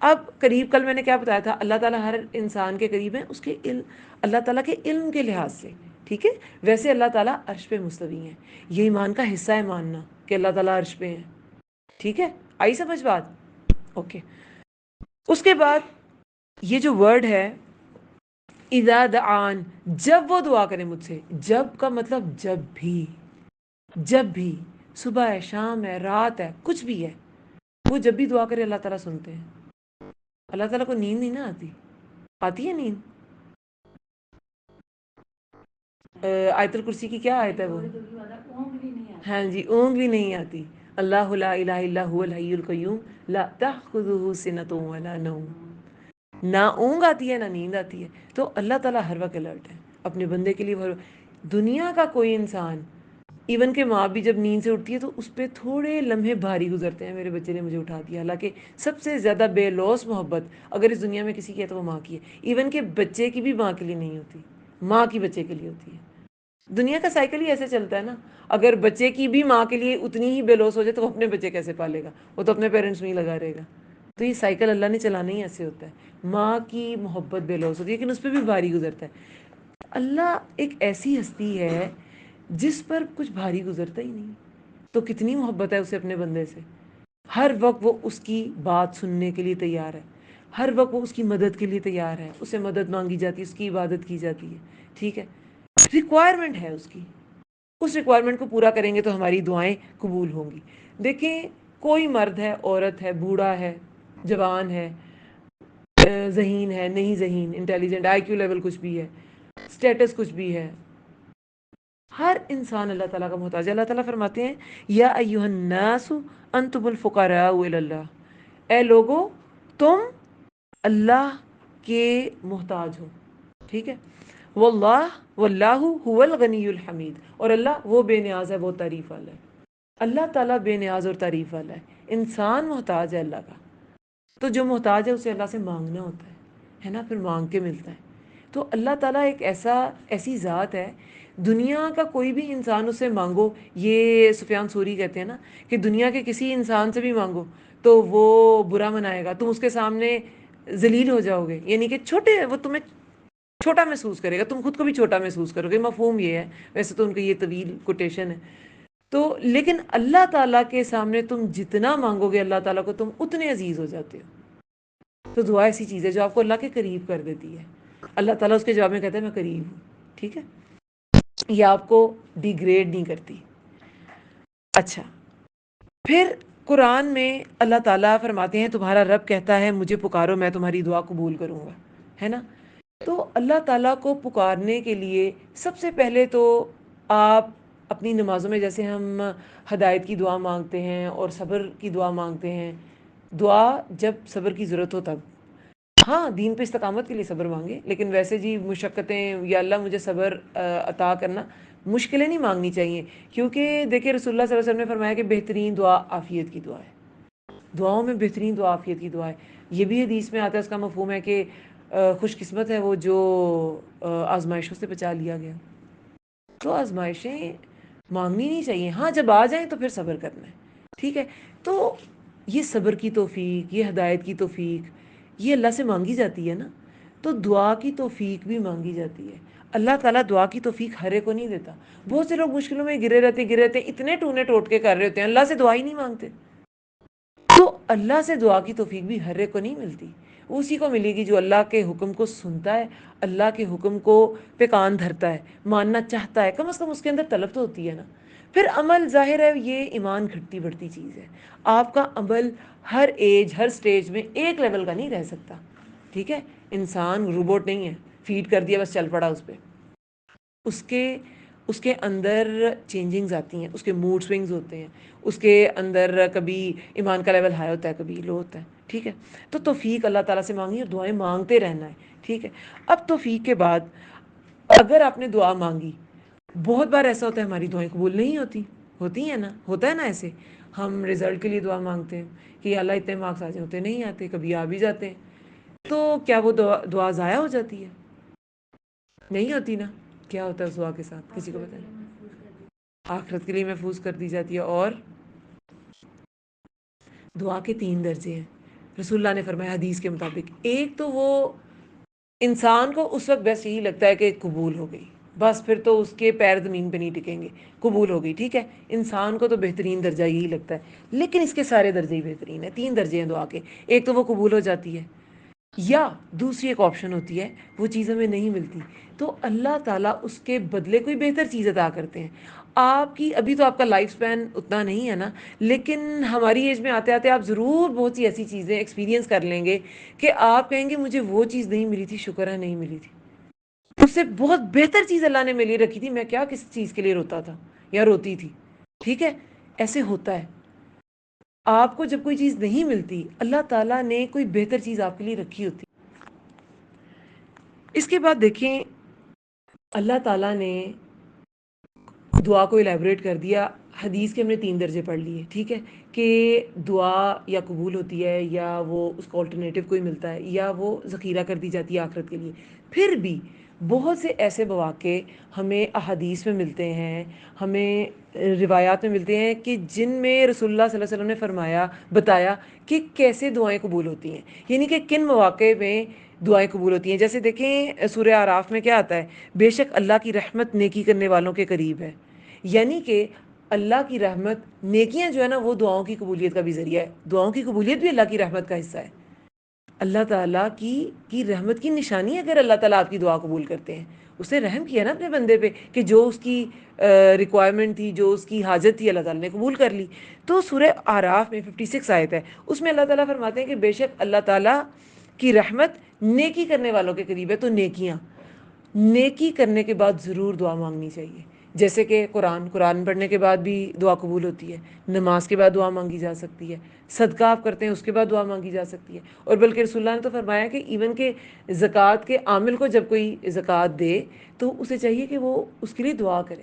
اب قریب، کل میں نے کیا بتایا تھا؟ اللہ تعالیٰ ہر انسان کے قریب ہے اس کے علم، اللہ تعالیٰ کے علم کے لحاظ سے. ٹھیک ہے؟ ویسے اللہ تعالیٰ عرش پہ مستوی ہیں. یہ ایمان کا حصہ ہے ماننا کہ اللہ تعالیٰ عرش پہ ہیں. ٹھیک ہے؟ آئی سمجھ بات؟ اوکے. اس کے بعد یہ جو ورڈ ہے اذا دعان، جب وہ دعا کریں مجھ سے. جب کا مطلب جب بھی، جب بھی، صبح ہے، شام ہے، رات ہے، کچھ بھی ہے، وہ جب بھی دعا کرے اللہ تعالیٰ سنتے ہیں. اللہ تعالیٰ کو نیند نہیں نا آتی؟ آتی ہے نیند؟ آیت الکرسی کی کیا آیت ہے وہ؟ ہاں جی، اونگ بھی نہیں آتی. اللہ لا الہ الا هو الحی القیوم لا تأخذہ سنۃ ولا نوم. نہ اونگ آتی ہے، نہ نیند آتی ہے. تو اللہ تعالیٰ ہر وقت الرٹ ہے اپنے بندے کے لیے. دنیا کا کوئی انسان، ایون کہ ماں بھی جب نیند سے اٹھتی ہے تو اس پہ تھوڑے لمحے بھاری گزرتے ہیں، میرے بچے نے مجھے اٹھا دیا. حالانکہ سب سے زیادہ بے لوث محبت اگر اس دنیا میں کسی کی ہے تو وہ ماں کی ہے. ایون کہ بچے کی بھی ماں کے لیے نہیں ہوتی، ماں کی بچے کے لیے ہوتی ہے. دنیا کا سائیکل ہی ایسے چلتا ہے نا. اگر بچے کی بھی ماں کے لیے اتنی ہی بے لوس ہو جائے تو وہ اپنے بچے کیسے پالے گا؟ وہ تو اپنے پیرنٹس میں ہی لگا رہے گا. تو یہ سائیکل اللہ نے چلانا ہی ایسے ہوتا ہے. ماں کی محبت بے لوس ہوتی ہے لیکن اس پہ بھی بھاری گزرتا ہے. اللہ ایک ایسی ہستی ہے جس پر کچھ بھاری گزرتا ہی نہیں. تو کتنی محبت ہے اسے اپنے بندے سے. ہر وقت وہ اس کی بات سننے کے لیے تیار ہے. ہر وقت وہ اس کی مدد کے لیے تیار ہے. اسے مدد مانگی جاتی ہے, اس کی عبادت کی جاتی ہے. ٹھیک ہے, ریکوائرمنٹ ہے اس کی. اس ریکوائرمنٹ کو پورا کریں گے تو ہماری دعائیں قبول ہوں گی. دیکھیں, کوئی مرد ہے, عورت ہے, بوڑھا ہے, جوان ہے, ذہین ہے, نہیں ذہین, انٹیلیجنٹ, آئی کیو لیول کچھ بھی ہے, اسٹیٹس کچھ بھی ہے, ہر انسان اللہ تعالیٰ کا محتاج ہے. اللہ تعالیٰ فرماتے ہیں یا ایھا الناس انتم الفقراء الی اللہ, اے لوگو تم اللہ کے محتاج ہو. ٹھیک ہے, واللہ هو الغنی الحمید, اور اللہ وہ بے نیاز ہے, وہ تعریف والا ہے. اللہ تعالیٰ بے نیاز اور تعریف والا ہے. انسان محتاج ہے اللہ کا. تو جو محتاج ہے اسے اللہ سے مانگنا ہوتا ہے نا, پھر مانگ کے ملتا ہے. تو اللہ تعالیٰ ایک ایسی ذات ہے, دنیا کا کوئی بھی انسان اسے مانگو, یہ سفیان ثوری کہتے ہیں نا کہ دنیا کے کسی انسان سے بھی مانگو تو وہ برا منائے گا, تم اس کے سامنے ذلیل ہو جاؤ گے, یعنی کہ چھوٹے, وہ تمہیں چھوٹا محسوس کرے گا, تم خود کو بھی چھوٹا محسوس کرو گے. مفہوم یہ ہے, ویسے تو ان کی یہ طویل کوٹیشن ہے. تو لیکن اللہ تعالیٰ کے سامنے تم جتنا مانگو گے اللہ تعالیٰ کو, تم اتنے عزیز ہو جاتے ہو. تو دعا ایسی چیز ہے جو آپ کو اللہ کے قریب کر دیتی ہے. اللہ تعالیٰ اس کے جواب میں کہتا ہے میں قریب ہوں. ٹھیک ہے, یہ آپ کو ڈیگریڈ نہیں کرتی. اچھا, پھر قرآن میں اللہ تعالیٰ فرماتے ہیں تمہارا رب کہتا ہے مجھے پکارو میں تمہاری دعا قبول کروں گا, ہے نا. تو اللہ تعالیٰ کو پکارنے کے لیے سب سے پہلے تو آپ اپنی نمازوں میں, جیسے ہم ہدایت کی دعا مانگتے ہیں اور صبر کی دعا مانگتے ہیں, دعا جب صبر کی ضرورت ہو تب, ہاں دین پہ استقامت کے لیے صبر مانگے, لیکن ویسے جی مشقتیں یا اللہ مجھے صبر عطا کرنا, مشکلیں نہیں مانگنی چاہیے. کیونکہ دیکھیں رسول اللہ صلی اللہ علیہ وسلم نے فرمایا کہ بہترین دعا عافیت کی دعا ہے. دعاؤں میں بہترین دعا عافیت کی دعا ہے. یہ بھی حدیث میں آتا ہے, اس کا مفہوم ہے کہ خوش قسمت ہے وہ جو آزمائشوں سے بچا لیا گیا. تو آزمائشیں مانگنی نہیں چاہیے, ہاں جب آ جائیں تو پھر صبر کرنا ہے. ٹھیک ہے, تو یہ صبر کی توفیق, یہ ہدایت کی توفیق, یہ اللہ سے مانگی جاتی ہے نا. تو دعا کی توفیق بھی مانگی جاتی ہے. اللہ تعالیٰ دعا کی توفیق ہر ایک کو نہیں دیتا. بہت سے لوگ مشکلوں میں گرے رہتے اتنے ٹونے ٹوٹ کے کر رہے ہوتے ہیں, اللہ سے دعا ہی نہیں مانگتے. تو اللہ سے دعا کی توفیق بھی ہر ایک کو نہیں ملتی. اسی کو ملے گی جو اللہ کے حکم کو سنتا ہے, اللہ کے حکم کو پہ کان دھرتا ہے, ماننا چاہتا ہے, کم از کم اس کے اندر طلب تو ہوتی ہے نا. پھر عمل, ظاہر ہے یہ ایمان گھٹتی بڑھتی چیز ہے. آپ کا عمل ہر ایج, ہر سٹیج میں ایک لیول کا نہیں رہ سکتا. ٹھیک ہے, انسان روبوٹ نہیں ہے, فیڈ کر دیا بس چل پڑا اس پہ. اس کے اندر چینجنگز آتی ہیں, اس کے موڈ سوئنگز ہوتے ہیں, اس کے اندر کبھی ایمان کا لیول ہائی ہوتا ہے, کبھی لو ہوتا ہے. ٹھیک ہے, تو توفیق اللہ تعالیٰ سے مانگی اور دعائیں مانگتے رہنا ہے. ٹھیک ہے, اب توفیق کے بعد اگر آپ نے دعا مانگی, بہت بار ایسا ہوتا ہے ہماری دعائیں قبول نہیں ہوتی ہیں نا, ہوتا ہے نا ایسے. ہم رزلٹ کے لیے دعا مانگتے ہیں کہ اللہ اتنے مارکس آ جائیں, ہوتے نہیں آتے, کبھی آ بھی جاتے ہیں. تو کیا وہ دعا ضائع ہو جاتی ہے؟ نہیں ہوتی نا. کیا ہوتا ہے اس دعا کے ساتھ, کسی کو پتہ نہیں؟ آخرت کے لیے محفوظ کر دی جاتی ہے. اور دعا کے 3 درجے ہیں رسول اللہ نے فرمایا حدیث کے مطابق. ایک تو وہ انسان کو اس وقت بس یہی لگتا ہے کہ قبول ہو گئی, بس پھر تو اس کے پیر زمین پہ نہیں ٹکیں گے, قبول ہو گئی. ٹھیک ہے, انسان کو تو بہترین درجہ یہی لگتا ہے, لیکن اس کے سارے درجے ہی بہترین ہیں. 3 درجے ہیں دعا کے. ایک تو وہ قبول ہو جاتی ہے, یا دوسری ایک آپشن ہوتی ہے وہ چیز ہمیں نہیں ملتی, تو اللہ تعالیٰ اس کے بدلے کوئی بہتر چیز عطا کرتے ہیں. آپ کی ابھی تو آپ کا لائف سپین اتنا نہیں ہے نا, لیکن ہماری ایج میں آتے آتے آپ ضرور بہت سی ایسی چیزیں ایکسپیرینس کر لیں گے کہ آپ کہیں گے مجھے وہ چیز نہیں ملی تھی, شکر ہے نہیں ملی تھی, اس سے بہت بہتر چیز اللہ نے میرے لیے رکھی تھی, میں کیا کس چیز کے لیے روتا تھا یا روتی تھی. ٹھیک ہے, ایسے ہوتا ہے. آپ کو جب کوئی چیز نہیں ملتی, اللہ تعالیٰ نے کوئی بہتر چیز آپ کے لیے رکھی ہوتی. اس کے بعد دیکھیں اللہ تعالیٰ نے دعا کو الیبوریٹ کر دیا حدیث کے ہم نے 3 درجے پڑھ لیے، ٹھیک ہے، کہ دعا یا قبول ہوتی ہے یا وہ اس کا آلٹرنیٹیو کوئی ملتا ہے یا وہ ذخیرہ کر دی جاتی ہے آخرت کے لیے. پھر بھی بہت سے ایسے مواقع ہمیں احادیث میں ملتے ہیں، ہمیں روایات میں ملتے ہیں کہ جن میں رسول اللہ صلی اللہ علیہ وسلم نے فرمایا، بتایا کہ کیسے دعائیں قبول ہوتی ہیں، یعنی کہ کن مواقع میں دعائیں قبول ہوتی ہیں. جیسے دیکھیں سورہ اعراف میں کیا آتا ہے، بے شک اللہ کی رحمت نیکی کرنے والوں کے قریب ہے. یعنی کہ اللہ کی رحمت، نیکیاں جو ہے نا وہ دعاؤں کی قبولیت کا بھی ذریعہ ہے. دعاؤں کی قبولیت بھی اللہ کی رحمت کا حصہ ہے. اللہ تعالیٰ کی رحمت کی نشانی ہے اگر اللہ تعالیٰ آپ کی دعا قبول کرتے ہیں. اس نے رحم کیا نا اپنے بندے پہ کہ جو اس کی ریکوائرمنٹ تھی، جو اس کی حاجت تھی، اللہ تعالیٰ نے قبول کر لی. تو سورہ اعراف میں 56 آیت ہے، اس میں اللہ تعالیٰ فرماتے ہیں کہ بے شک اللہ تعالیٰ کی رحمت نیکی کرنے والوں کے قریب ہے. تو نیکی کرنے کے بعد ضرور دعا مانگنی چاہیے. جیسے کہ قرآن پڑھنے کے بعد بھی دعا قبول ہوتی ہے، نماز کے بعد دعا مانگی جا سکتی ہے، صدقہ آپ کرتے ہیں اس کے بعد دعا مانگی جا سکتی ہے. اور بلکہ رسول اللہ نے تو فرمایا کہ ایون کہ زکوٰۃ کے عامل کو جب کوئی زکوٰۃ دے تو اسے چاہیے کہ وہ اس کے لیے دعا کرے،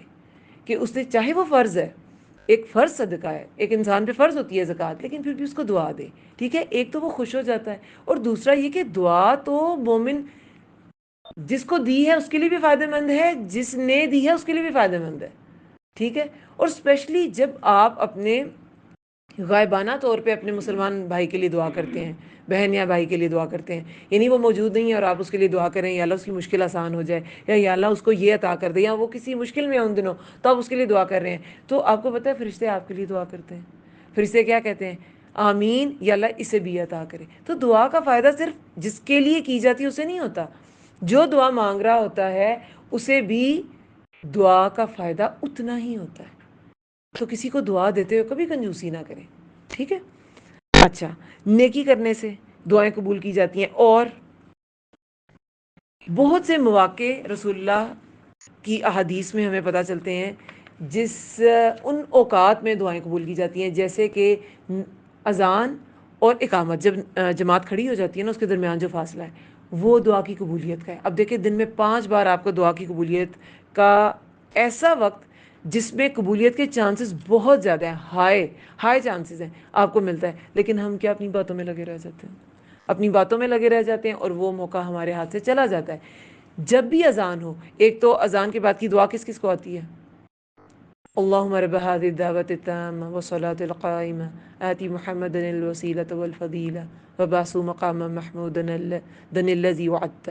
کہ اس نے چاہے وہ فرض ہے، ایک فرض صدقہ ہے، ایک انسان پہ فرض ہوتی ہے زکوٰۃ، لیکن پھر بھی اس کو دعا دے. ٹھیک ہے، ایک تو وہ خوش ہو جاتا ہے، اور دوسرا یہ کہ دعا تو مومن جس کو دی ہے اس کے لیے بھی فائدہ مند ہے، جس نے دی ہے اس کے لیے بھی فائدہ مند ہے. ٹھیک ہے، اور اسپیشلی جب آپ اپنے غائبانہ طور پہ اپنے مسلمان بھائی کے لیے دعا کرتے ہیں، بہن یا بھائی کے لیے دعا کرتے ہیں، یعنی وہ موجود نہیں ہے اور آپ اس کے لیے دعا کریں، یا اللہ اس کی مشکل آسان ہو جائے، یا اللہ اس کو یہ عطا کر دے، یا وہ کسی مشکل میں ہے ان دنوں تو آپ اس کے لیے دعا کر رہے ہیں، تو آپ کو پتہ ہے فرشتے آپ کے لیے دعا کرتے ہیں. فرشتے کیا کہتے ہیں؟ آمین، یا اللہ اسے بھی عطا کرے. تو دعا کا فائدہ صرف جس کے لیے کی جاتی ہے اسے نہیں ہوتا، جو دعا مانگ رہا ہوتا ہے اسے بھی دعا کا فائدہ اتنا ہی ہوتا ہے. تو کسی کو دعا دیتے ہوئے کبھی کنجوسی نہ کریں. ٹھیک ہے، اچھا، نیکی کرنے سے دعائیں قبول کی جاتی ہیں. اور بہت سے مواقع رسول اللہ کی احادیث میں ہمیں پتہ چلتے ہیں ان اوقات میں دعائیں قبول کی جاتی ہیں، جیسے کہ اذان اور اقامت، جب جماعت کھڑی ہو جاتی ہے نا اس کے درمیان جو فاصلہ ہے وہ دعا کی قبولیت کا ہے. اب دیکھیں دن میں 5 بار آپ کو دعا کی قبولیت کا ایسا وقت جس میں قبولیت کے چانسز بہت زیادہ ہیں، ہائی چانسز ہیں، آپ کو ملتا ہے. لیکن ہم کیا اپنی باتوں میں لگے رہ جاتے ہیں، اپنی باتوں میں لگے رہ جاتے ہیں اور وہ موقع ہمارے ہاتھ سے چلا جاتا ہے. جب بھی اذان ہو، ایک تو اذان کے بعد کی دعا کس کس کو آتی ہے؟ اللہم رب هذه الدعوة التامة والصلاة القائمة آتی محمد الوسیلة والفضیلہ وبعث مقاما محمودا الذی وعدتہ.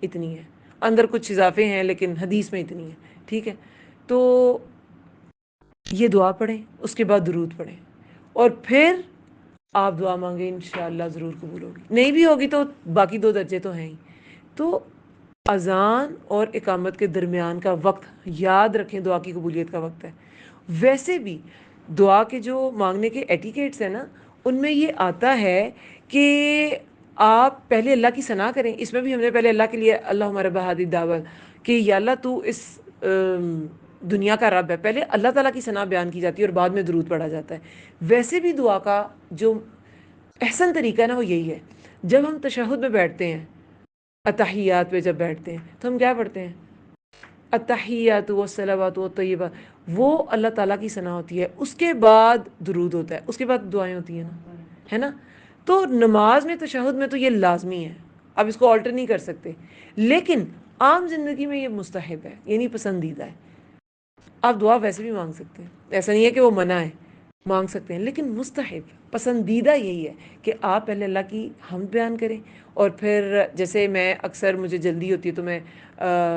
اتنی ہے، اندر کچھ اضافے ہیں لیکن حدیث میں اتنی ہے. ٹھیک ہے، تو یہ دعا پڑھیں، اس کے بعد درود پڑھیں، اور پھر آپ دعا مانگیں، انشاءاللہ ضرور قبول ہوگی. نہیں بھی ہوگی تو باقی 2 درجے تو ہیں ہی. تو اذان اور اقامت کے درمیان کا وقت یاد رکھیں دعا کی قبولیت کا وقت ہے. ویسے بھی دعا کے جو مانگنے کے ایٹیکیٹس ہیں نا ان میں یہ آتا ہے کہ آپ پہلے اللہ کی ثنا کریں. اس میں بھی ہم نے پہلے اللہ کے لیے اللہم رب ہذه الدعوة کہ یا اللہ تو اس دنیا کا رب ہے، پہلے اللہ تعالیٰ کی ثنا بیان کی جاتی ہے اور بعد میں درود پڑھا جاتا ہے. ویسے بھی دعا کا جو احسن طریقہ ہے نا وہ یہی ہے. جب ہم تشہد میں بیٹھتے ہیں، اتحیات پہ جب بیٹھتے ہیں تو ہم کیا پڑھتے ہیں؟ التحیات والصلوات والطیبات، وہ اللہ تعالیٰ کی ثنا ہوتی ہے. اس کے بعد درود ہوتا ہے، اس کے بعد دعائیں ہوتی ہیں نا، ہے نا. تو نماز میں تشہد میں تو یہ لازمی ہے، اب اس کو آلٹر نہیں کر سکتے. لیکن عام زندگی میں یہ مستحب ہے، یعنی پسندیدہ ہے. آپ دعا ویسے بھی مانگ سکتے ہیں، ایسا نہیں ہے کہ وہ منع ہے، مانگ سکتے ہیں، لیکن مستحب پسندیدہ یہی ہے کہ آپ پہلے اللہ کی حمد بیان کریں، اور پھر جیسے میں اکثر مجھے جلدی ہوتی ہے تو میں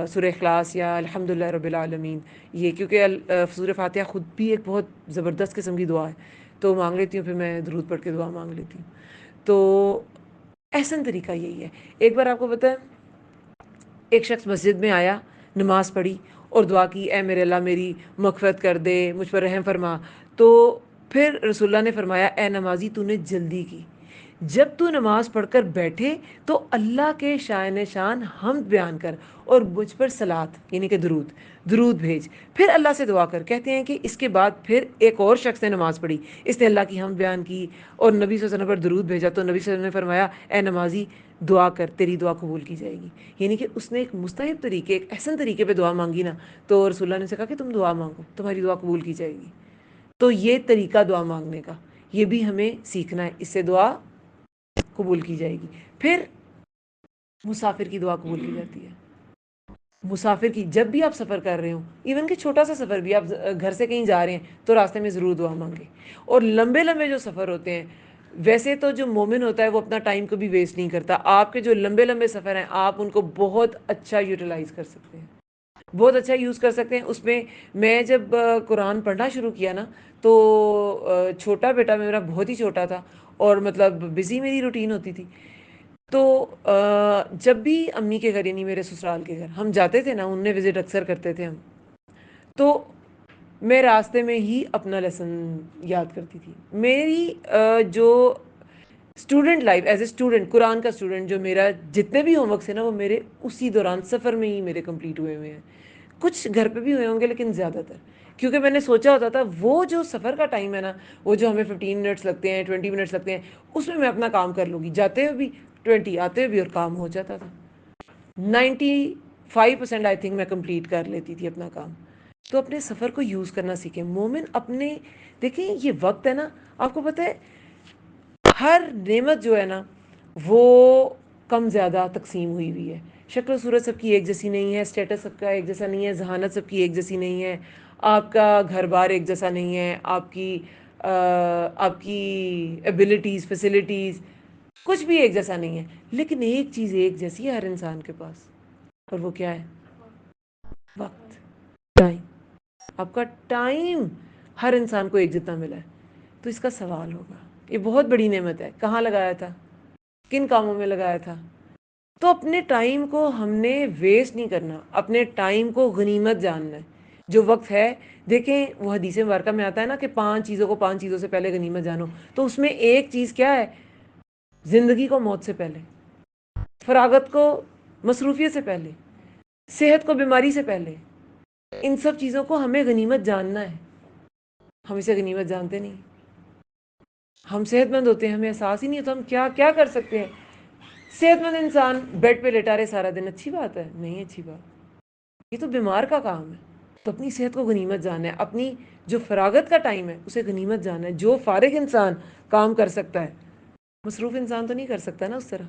سورہ اخلاص یا الحمدللہ رب العالمین، یہ کیونکہ سورہ فاتحہ خود بھی ایک بہت زبردست قسم کی دعا ہے تو مانگ لیتی ہوں، پھر میں درود پڑھ کے دعا مانگ لیتی ہوں. تو احسن طریقہ یہی ہے. ایک بار آپ کو پتہ ہے ایک شخص مسجد میں آیا، نماز پڑھی اور دعا کی، اے میرے اللہ میری مغفرت کر دے، مجھ پر رحم فرما. تو پھر رسول اللہ نے فرمایا، اے نمازی تو نے جلدی کی، جب تو نماز پڑھ کر بیٹھے تو اللہ کے شائن شان حمد بیان کر اور مجھ پر صلات یعنی کہ درود بھیج، پھر اللہ سے دعا کر. کہتے ہیں کہ اس کے بعد پھر ایک اور شخص نے نماز پڑھی، اس نے اللہ کی حمد بیان کی اور نبی صلی اللہ علیہ وسلم پر درود بھیجا، تو نبی صلی اللہ علیہ وسلم نے فرمایا، اے نمازی دعا کر، تیری دعا قبول کی جائے گی. یعنی کہ اس نے ایک مستحب طریقے، ایک احسن طریقے پہ دعا مانگی نا، تو رسول اللہ نے سے کہا کہ تم دعا مانگو، تمہاری دعا قبول کی جائے گی. تو یہ طریقہ دعا مانگنے کا یہ بھی ہمیں سیکھنا ہے، اس سے دعا قبول کی جائے گی۔ پھر مسافر کی دعا قبول کی جاتی ہے۔ مسافر کی جب بھی آپ سفر کر رہے ہوں، ایون کہ چھوٹا سا سفر بھی، آپ گھر سے کہیں جا رہے ہیں تو راستے میں ضرور دعا مانگیں۔ اور لمبے لمبے جو سفر ہوتے ہیں، ویسے تو جو مومن ہوتا ہے وہ اپنا ٹائم کبھی ویسٹ نہیں کرتا، آپ کے جو لمبے لمبے سفر ہیں آپ ان کو بہت اچھا یوٹیلائز کر سکتے ہیں، بہت اچھا یوز کر سکتے ہیں۔ اس میں جب قرآن پڑھنا شروع کیا نا، تو چھوٹا بیٹا میرا بہت ہی چھوٹا تھا، اور مطلب بزی میری روٹین ہوتی تھی، تو جب بھی امی کے گھر یعنی میرے سسرال کے گھر ہم جاتے تھے نا، انہیں وزٹ اکثر کرتے تھے ہم، تو میں راستے میں ہی اپنا لیسن یاد کرتی تھی۔ میری جو student life as a student, قرآن کا اسٹوڈنٹ، جو میرا جتنے بھی ہوم ورکس ہیں نا وہ میرے اسی دوران سفر میں ہی میرے کمپلیٹ ہوئے ہیں۔ کچھ گھر پہ بھی ہوئے ہوں گے لیکن زیادہ تر، کیونکہ میں نے سوچا ہوتا تھا وہ جو سفر کا ٹائم ہے نا، وہ جو ہمیں 15 منٹس لگتے ہیں، 20 منٹس لگتے ہیں، اس میں اپنا کام کر لوں گی، جاتے ہوئے بھی 20 آتے ہوئے بھی، اور کام ہو جاتا تھا۔ 95% آئی تھنک میں کمپلیٹ کر لیتی تھی اپنا کام۔ تو اپنے سفر کو یوز کرنا سیکھیں مومن اپنے۔ دیکھیں یہ وقت ہے نا، آپ کو پتہ ہے ہر نعمت جو ہے نا وہ کم زیادہ تقسیم ہوئی ہوئی ہے۔ شکل و صورت سب کی ایک جیسی نہیں ہے، اسٹیٹس سب کا ایک جیسا نہیں ہے، ذہانت سب کی ایک جیسی نہیں ہے، آپ کا گھر بار ایک جیسا نہیں ہے، آپ کی ایبلٹیز، فیسلٹیز کچھ بھی ایک جیسا نہیں ہے، لیکن ایک چیز ایک جیسی ہے ہر انسان کے پاس، اور وہ کیا ہے؟ وقت، ٹائم۔ آپ کا ٹائم ہر انسان کو ایک جتنا ملا ہے۔ تو اس کا سوال ہوگا، یہ بہت بڑی نعمت ہے، کہاں لگایا تھا، کن کاموں میں لگایا تھا؟ تو اپنے ٹائم کو ہم نے ویسٹ نہیں کرنا، اپنے ٹائم کو غنیمت جاننا ہے۔ جو وقت ہے، دیکھیں وہ حدیث مبارکہ میں آتا ہے نا کہ 5 چیزوں سے پہلے غنیمت جانو، تو اس میں ایک چیز کیا ہے؟ زندگی کو موت سے پہلے، فراغت کو مصروفیت سے پہلے، صحت کو بیماری سے پہلے، ان سب چیزوں کو ہمیں غنیمت جاننا ہے۔ ہم اسے غنیمت جانتے نہیں، ہم صحت مند ہوتے ہیں، ہمیں احساس ہی نہیں ہوتا ہم کیا کیا کر سکتے ہیں۔ صحت مند انسان بیڈ پہ لیٹا رہے سارا دن، اچھی بات ہے؟ نہیں اچھی بات، یہ تو بیمار کا کام ہے۔ تو اپنی صحت کو غنیمت جاننا ہے، اپنی جو فراغت کا ٹائم ہے اسے غنیمت جاننا ہے۔ جو فارغ انسان کام کر سکتا ہے، مصروف انسان تو نہیں کر سکتا نا اس طرح۔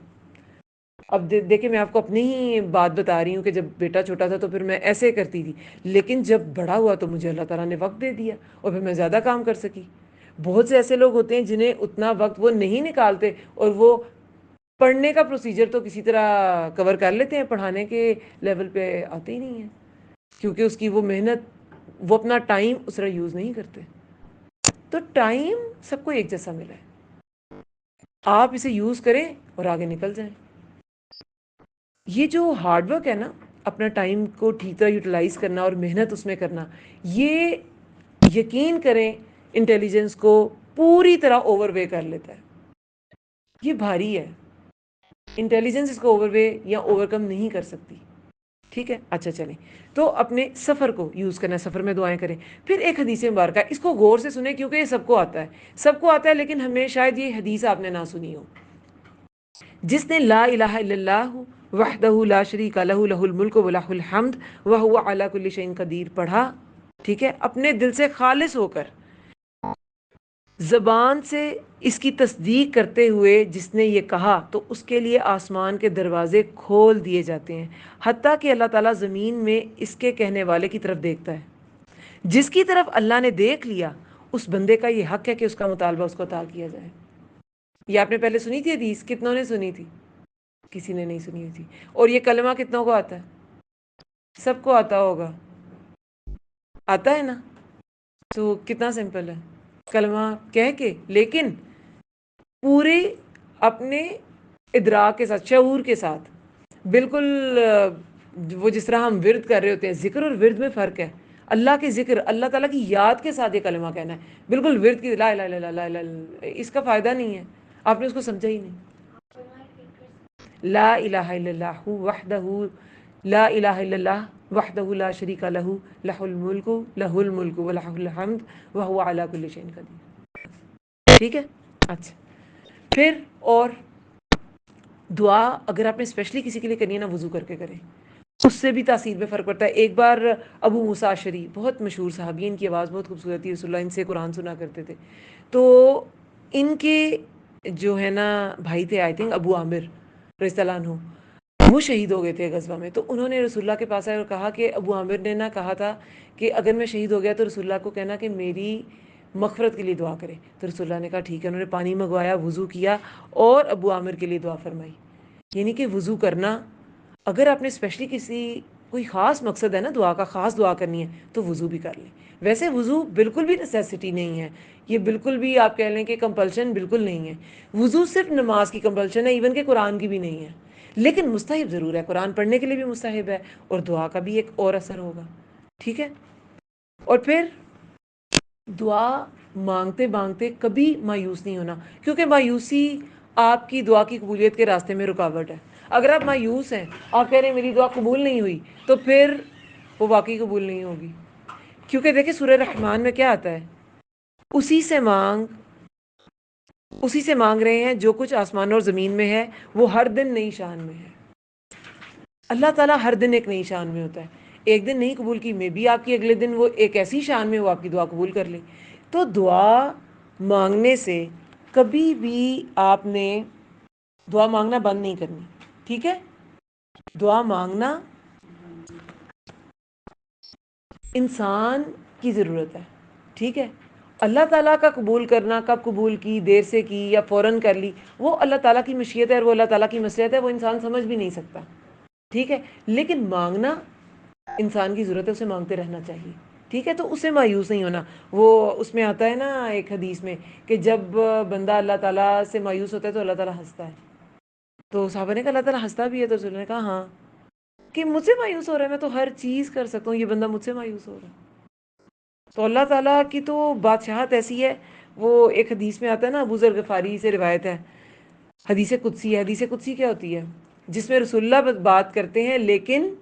اب دیکھیں میں آپ کو اپنی ہی بات بتا رہی ہوں کہ جب بیٹا چھوٹا تھا تو پھر میں ایسے کرتی تھی، لیکن جب بڑا ہوا تو مجھے اللہ تعالیٰ نے وقت دے دیا، اور پھر میں زیادہ کام کر سکی۔ بہت سے ایسے لوگ ہوتے ہیں جنہیں اتنا وقت وہ نہیں نکالتے، اور وہ پڑھنے کا پروسیجر تو کسی طرح کور کر لیتے ہیں، پڑھانے کے لیول پہ آتے ہی نہیں ہیں، کیونکہ اس کی وہ محنت، وہ اپنا ٹائم اس طرح یوز نہیں کرتے۔ تو ٹائم سب کو ایک جیسا ملا ہے، آپ اسے یوز کریں اور آگے نکل جائیں۔ یہ جو ہارڈ ورک ہے نا، اپنا ٹائم کو ٹھیک طرح یوٹیلائز کرنا اور محنت اس میں کرنا، یہ یقین کریں انٹیلیجنس کو پوری طرح اوور وے کر لیتا ہے۔ یہ بھاری ہے، انٹیلیجنس اس کو اوور وے یا اوور کم نہیں کر سکتی، ٹھیک ہے؟ اچھا چلیں، تو اپنے سفر کو یوز کرنا ہے، سفر میں دعائیں کریں۔ پھر ایک حدیث مبارکہ، اس کو غور سے سنیں کیونکہ یہ سب کو آتا ہے، سب کو آتا ہے، لیکن ہمیں شاید یہ حدیث آپ نے نہ سنی ہو۔ جس نے لا الہ الا اللہ وحدہ لا شریک لہ لہ الملک و لہ الحمد وہو علی کل شیء قدیر پڑھا، ٹھیک ہے، اپنے دل سے خالص ہو کر، زبان سے اس کی تصدیق کرتے ہوئے جس نے یہ کہا، تو اس کے لیے آسمان کے دروازے کھول دیے جاتے ہیں، حتیٰ کہ اللہ تعالیٰ زمین میں اس کے کہنے والے کی طرف دیکھتا ہے۔ جس کی طرف اللہ نے دیکھ لیا، اس بندے کا یہ حق ہے کہ اس کا مطالبہ اس کو عطا کیا جائے۔ یہ آپ نے پہلے سنی تھی حدیث؟ کتنوں نے سنی تھی؟ کسی نے نہیں سنی تھی۔ اور یہ کلمہ کتنوں کو آتا ہے؟ سب کو آتا ہوگا، آتا ہے نا؟ تو کتنا سمپل ہے کلمہ کہہ کے، لیکن پورے اپنے ادراک کے ساتھ، شعور کے ساتھ، بالکل وہ جس طرح ہم ورد کر رہے ہوتے ہیں، ذکر اور ورد میں فرق ہے۔ اللہ کے ذکر، اللہ تعالیٰ کی یاد کے ساتھ یہ کلمہ کہنا ہے، بالکل ورد کی لا الہ الا اللہ لا الہ الا اللہ، اس کا فائدہ نہیں ہے، آپ نے اس کو سمجھا ہی نہیں۔ لا الہ الا اللہ وحدہ لا الہ الا اللہ وحدہ لا شریک لہ لہ الملک و لہ الحمد وہو علی کل شیء قدیر، ٹھیک ہے؟ اچھا، پھر اور دعا اگر آپ نے اسپیشلی کسی کے لیے کرنی ہے نا، وضو کر کے کریں، اس سے بھی تاثیر میں فرق پڑتا ہے. ایک بار ابو موسیٰ اشعری، بہت مشہور صحابی، ان کی آواز بہت خوبصورت تھی، رسول اللہ ان سے قرآن سنا کرتے تھے. تو ان کے جو ہے نا بھائی تھے، آئی تھنک ابو عامر رضی اللہ عنہ، وہ شہید ہو گئے تھے غزوہ میں. تو انہوں نے رسول اللہ کے پاس آئے اور کہا کہ ابو عامر نے نا کہا تھا کہ اگر میں شہید ہو گیا تو رسول اللہ کو کہنا کہ میری مغفرت کے لیے دعا کرے. تو رسول اللہ نے کہا ٹھیک ہے. انہوں نے پانی منگوایا، وضو کیا اور ابو عامر کے لیے دعا فرمائی. یعنی کہ وضو کرنا، اگر آپ نے اسپیشلی کوئی خاص مقصد ہے نا، دعا کا، خاص دعا کرنی ہے، تو وضو بھی کر لیں. ویسے وضو بالکل بھی نیسیسٹی نہیں ہے، یہ بالکل بھی آپ کہہ لیں کہ کمپلشن بالکل نہیں ہے. وضو صرف نماز کی کمپلشن ہے، ایون کہ قرآن کی بھی نہیں ہے، لیکن مستحب ضرور ہے. قرآن پڑھنے کے لیے بھی مستحب ہے اور دعا کا بھی ایک اور اثر ہوگا. ٹھیک ہے. اور پھر دعا مانگتے مانگتے کبھی مایوس نہیں ہونا، کیونکہ مایوسی آپ کی دعا کی قبولیت کے راستے میں رکاوٹ ہے. اگر آپ مایوس ہیں، آپ کہہ رہے ہیں میری دعا قبول نہیں ہوئی، تو پھر وہ واقعی قبول نہیں ہوگی. کیونکہ دیکھیں سورہ رحمان میں کیا آتا ہے، اسی سے مانگ رہے ہیں جو کچھ آسمان اور زمین میں ہے، وہ ہر دن نئی شان میں ہے. اللہ تعالیٰ ہر دن ایک نئی شان میں ہوتا ہے. ایک دن نہیں قبول کی، میں بھی آپ کی اگلے دن وہ ایک ایسی شان میں وہ آپ کی دعا قبول کر لے. تو دعا مانگنے سے کبھی بھی آپ نے دعا مانگنا بند نہیں کرنی. ٹھیک ہے. دعا مانگنا انسان کی ضرورت ہے. ٹھیک ہے. اللہ تعالیٰ کا قبول کرنا، کب قبول کی، دیر سے کی یا فوراً کر لی، وہ اللہ تعالیٰ کی مشیت ہے اور وہ اللہ تعالیٰ کی مصلحت ہے، وہ انسان سمجھ بھی نہیں سکتا. ٹھیک ہے. لیکن مانگنا انسان کی ضرورت ہے، اسے مانگتے رہنا چاہیے. ٹھیک ہے. تو اسے مایوس نہیں ہونا. وہ اس میں آتا ہے نا ایک حدیث میں کہ جب بندہ اللہ تعالیٰ سے مایوس ہوتا ہے تو اللہ تعالیٰ ہنستا ہے. تو صحابہ نے کہا اللہ تعالیٰ ہنستا بھی ہے؟ تو رسول نے کہا ہاں، کہ مجھ سے مایوس ہو رہا ہے، میں تو ہر چیز کر سکتا ہوں، یہ بندہ مجھ سے مایوس ہو رہا ہے. تو اللہ تعالیٰ کی تو بادشاہت ایسی ہے. وہ ایک حدیث میں آتا ہے نا، ابو ذر غفاری سے روایت ہے، حدیث قدسی ہے. حدیث قدسی کیا ہوتی ہے؟ جس میں رسول اللہ بات کرتے ہیں لیکن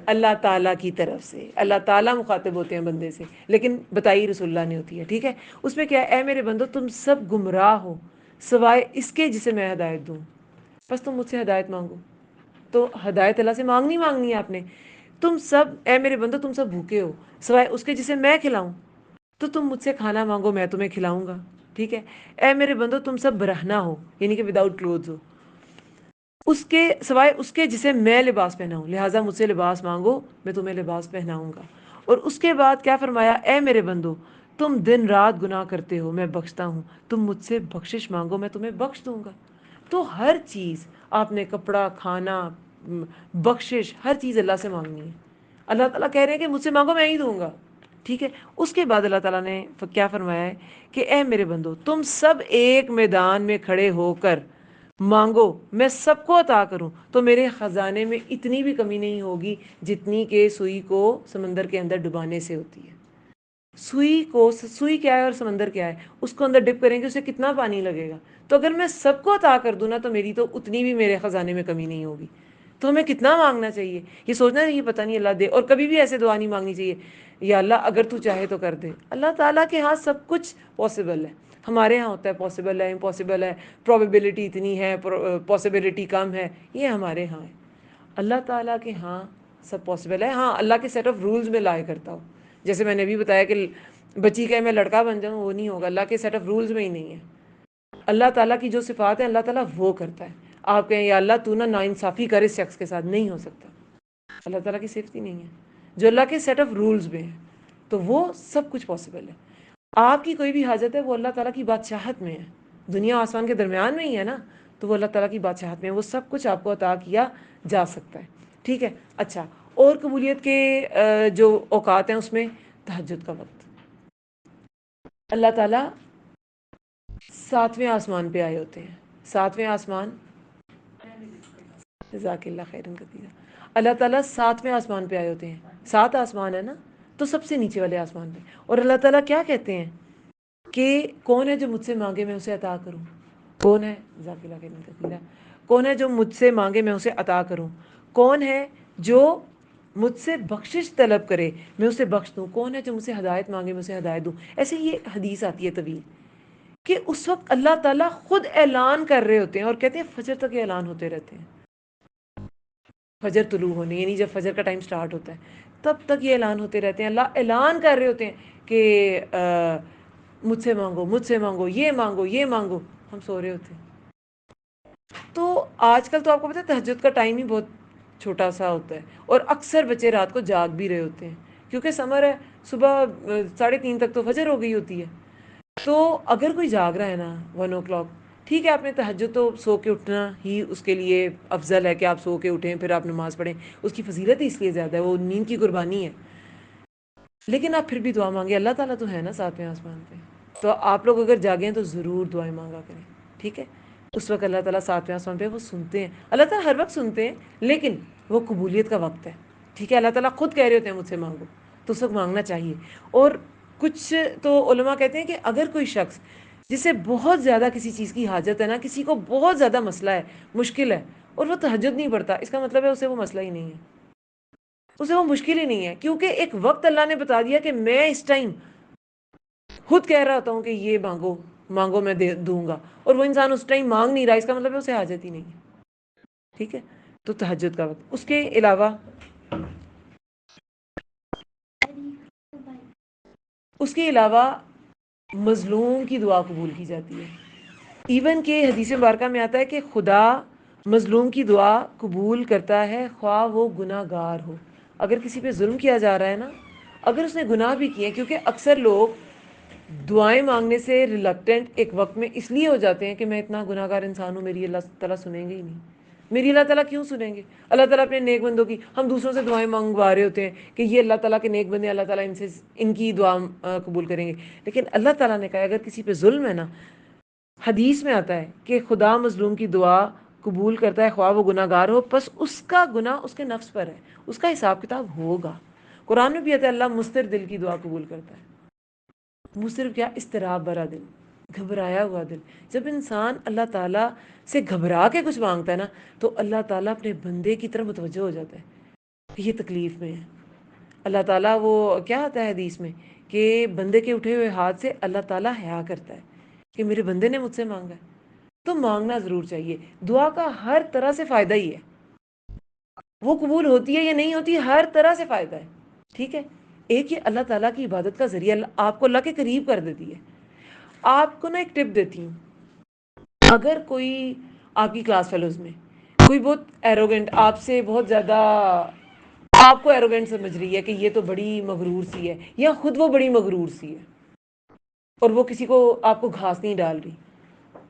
اللہ تعالیٰ کی طرف سے، اللہ تعالیٰ مخاطب ہوتے ہیں بندے سے، لیکن بتائی رسول اللہ نے ہوتی ہے. ٹھیک ہے. اس میں کیا ہے، اے میرے بندو تم سب گمراہ ہو سوائے اس کے جسے میں ہدایت دوں، بس تم مجھ سے ہدایت مانگو. تو ہدایت اللہ سے مانگنی ہے آپ نے. تم سب، اے میرے بندو تم سب بھوکے ہو سوائے اس کے جسے میں کھلاؤں، تو تم مجھ سے کھانا مانگو، میں تمہیں کھلاؤں گا. ٹھیک ہے. اے میرے بندو تم سب برہنہ ہو، یعنی کہ وداؤٹ کلوتھز ہو، اس کے سوائے اس کے جسے میں لباس پہناؤں، لہٰذا مجھ سے لباس مانگو، میں تمہیں لباس پہناؤں گا. اور اس کے بعد کیا فرمایا، اے میرے بندو تم دن رات گناہ کرتے ہو، میں بخشتا ہوں، تم مجھ سے بخشش مانگو، میں تمہیں بخش دوں گا. تو ہر چیز آپ نے، کپڑا، کھانا، بخشش، ہر چیز اللہ سے مانگنی ہے. اللہ تعالیٰ کہہ رہے ہیں کہ مجھ سے مانگو میں ہی دوں گا. ٹھیک ہے. اس کے بعد اللہ تعالیٰ نے کیا فرمایا ہے کہ اے میرے بندو تم سب ایک میدان میں کھڑے ہو کر مانگو، میں سب کو عطا کروں، تو میرے خزانے میں اتنی بھی کمی نہیں ہوگی جتنی کہ سوئی کو سمندر کے اندر ڈبانے سے ہوتی ہے. سوئی کیا ہے اور سمندر کیا ہے، اس کو اندر ڈپ کریں گے اسے کتنا پانی لگے گا. تو اگر میں سب کو عطا کر دوں نا، تو میری تو اتنی بھی میرے خزانے میں کمی نہیں ہوگی. تو ہمیں کتنا مانگنا چاہیے، یہ سوچنا نہیں، یہ پتہ نہیں اللہ دے. اور کبھی بھی ایسے دعا نہیں مانگنی چاہیے یا اللہ اگر تو چاہے تو کر دے. اللہ تعالیٰ کے ہاں سب کچھ پاسبل ہے. ہمارے ہاں ہوتا ہے پاسبل ہے، امپاسبل ہے، پروبیبلٹی اتنی ہے، پاسبلٹی کم ہے، یہ ہمارے ہاں ہے. اللہ تعالیٰ کے ہاں سب پاسبل ہے. ہاں اللہ کے سیٹ آف رولز میں لائے کرتا ہو. جیسے میں نے بھی بتایا کہ بچی کہ میں لڑکا بن جاؤں، وہ نہیں ہوگا، اللہ کے سیٹ آف رولز میں ہی نہیں ہے. اللہ تعالیٰ کی جو صفات ہیں اللہ تعالیٰ وہ کرتا ہے. آپ کہیں یا اللہ تو نہ ناانصافی کر اس شخص کے ساتھ، نہیں ہو سکتا. اللہ تعالیٰ کی صفت ہی نہیں ہے. جو اللہ کے سیٹ آف رولز میں ہے تو وہ سب کچھ پاسبل ہے. آپ کی کوئی بھی حاجت ہے وہ اللہ تعالیٰ کی بادشاہت میں ہے، دنیا آسمان کے درمیان میں ہی ہے نا، تو وہ اللہ تعالیٰ کی بادشاہت میں ہے، وہ سب کچھ آپ کو عطا کیا جا سکتا ہے. ٹھیک ہے. اچھا، اور قبولیت کے جو اوقات ہیں اس میں تہجد کا وقت. اللہ تعالیٰ 7ویں آسمان پہ آئے ہوتے ہیں. 7ویں آسمان، جزاک اللہ خیرن کثیرا. اللہ تعالیٰ 7ویں آسمان پہ آئے ہوتے ہیں. 7 آسمان ہے نا، تو سب سے نیچے والے آسمان پہ. اور اللہ تعالیٰ کیا کہتے ہیں کہ کون ہے جو مجھ سے مانگے میں اسے عطا کروں. کون ہے، جزاک اللہ خیرن کثیرا، کون ہے جو مجھ سے مانگے میں اسے عطا کروں. کون ہے جو مجھ سے بخشش طلب کرے میں اسے بخش دوں. کون ہے جو مجھ سے ہدایت مانگے میں اسے ہدایت دوں. ایسے یہ حدیث آتی ہے طویل، کہ اس وقت اللہ تعالیٰ خود اعلان کر رہے ہوتے ہیں اور کہتے ہیں فجر تک اعلان ہوتے رہتے ہیں. فجر طلوع ہونے، یعنی جب فجر کا ٹائم سٹارٹ ہوتا ہے تب تک یہ اعلان ہوتے رہتے ہیں. اللہ اعلان کر رہے ہوتے ہیں کہ مجھ سے مانگو، مجھ سے مانگو، یہ مانگو، یہ مانگو. ہم سو رہے ہوتے ہیں. تو آج کل تو آپ کو پتہ ہے تہجد کا ٹائم ہی بہت چھوٹا سا ہوتا ہے، اور اکثر بچے رات کو جاگ بھی رہے ہوتے ہیں کیونکہ سمر ہے. صبح 3:30 تک تو فجر ہو گئی ہوتی ہے. تو اگر کوئی جاگ رہا ہے نا 1 o'clock، ٹھیک ہے، آپ نے تہجد تو سو کے اٹھنا ہی اس کے لیے افضل ہے کہ آپ سو کے اٹھیں پھر آپ نماز پڑھیں، اس کی فضیلت ہی اس لیے زیادہ ہے، وہ نیند کی قربانی ہے. لیکن آپ پھر بھی دعا مانگے، اللہ تعالیٰ تو ہے نا ساتویں آسمان پہ. تو آپ لوگ اگر جاگیں تو ضرور دعائیں مانگا کریں، ٹھیک ہے. اس وقت اللہ تعالیٰ ساتویں آسمان پہ وہ سنتے ہیں. اللہ تعالیٰ ہر وقت سنتے ہیں لیکن وہ قبولیت کا وقت ہے، ٹھیک ہے. اللہ تعالیٰ خود کہہ رہے ہوتے ہیں مجھ سے مانگو، تو اس وقت مانگنا چاہیے. اور کچھ تو علماء کہتے ہیں کہ اگر کوئی شخص جسے بہت زیادہ کسی چیز کی حاجت ہے نا، کسی کو بہت زیادہ مسئلہ ہے، مشکل ہے، اور وہ تہجد نہیں پڑھتا، اس کا مطلب ہے اسے وہ مسئلہ ہی نہیں ہے، اسے وہ مشکل ہی نہیں ہے. کیونکہ ایک وقت اللہ نے بتا دیا کہ میں اس ٹائم خود کہہ رہا ہوتا ہوں کہ یہ مانگو، مانگو میں دوں گا، اور وہ انسان اس ٹائم مانگ نہیں رہا، اس کا مطلب ہے اسے حاجت ہی نہیں ہے، ٹھیک ہے. تو تہجد کا وقت. اس کے علاوہ مظلوم کی دعا قبول کی جاتی ہے. ایون کہ حدیث مبارکہ میں آتا ہے کہ خدا مظلوم کی دعا قبول کرتا ہے خواہ وہ گناہ گار ہو. اگر کسی پہ ظلم کیا جا رہا ہے نا، اگر اس نے گناہ بھی کیے، کیونکہ اکثر لوگ دعائیں مانگنے سے ریلکٹنٹ ایک وقت میں اس لیے ہو جاتے ہیں کہ میں اتنا گناہ گار انسان ہوں، میری اللہ تعالیٰ سنیں گے ہی نہیں. میری اللہ تعالیٰ کیوں سنیں گے؟ اللہ تعالیٰ اپنے نیک بندوں کی، ہم دوسروں سے دعائیں منگوا رہے ہوتے ہیں کہ یہ اللہ تعالیٰ کے نیک بندے، اللہ تعالیٰ ان کی دعا قبول کریں گے. لیکن اللہ تعالیٰ نے کہا اگر کسی پہ ظلم ہے نا، حدیث میں آتا ہے کہ خدا مظلوم کی دعا قبول کرتا ہے خواہ وہ گناہ گار ہو، پس اس کا گناہ اس کے نفس پر ہے، اس کا حساب کتاب ہوگا. قرآن میں بھی آتا ہے اللہ مستر دل کی دعا قبول کرتا ہے. مصرف کیا؟ اضطراب بھرا دل، گھبرایا ہوا دل. جب انسان اللہ تعالیٰ سے گھبرا کے کچھ مانگتا ہے نا، تو اللہ تعالیٰ اپنے بندے کی طرف متوجہ ہو جاتا ہے کہ یہ تکلیف میں ہے. اللہ تعالیٰ وہ کیا آتا ہے حدیث میں کہ بندے کے اٹھے ہوئے ہاتھ سے اللہ تعالیٰ حیا کرتا ہے کہ میرے بندے نے مجھ سے مانگا ہے. تو مانگنا ضرور چاہیے. دعا کا ہر طرح سے فائدہ ہی ہے، وہ قبول ہوتی ہے یا نہیں ہوتی، ہر طرح سے فائدہ ہے، ٹھیک ہے. ایک یہ اللہ تعالیٰ کی عبادت کا ذریعہ آپ کو اللہ کے قریب کر دیتی ہے. آپ کو نا ایک ٹپ دیتی ہوں. اگر کوئی آپ کی کلاس فیلوز میں کوئی بہت ایروگنٹ، آپ سے بہت زیادہ آپ کو ایروگنٹ سمجھ رہی ہے کہ یہ تو بڑی مغرور سی ہے، یا خود وہ بڑی مغرور سی ہے، اور وہ کسی کو آپ کو گھاس نہیں ڈال رہی،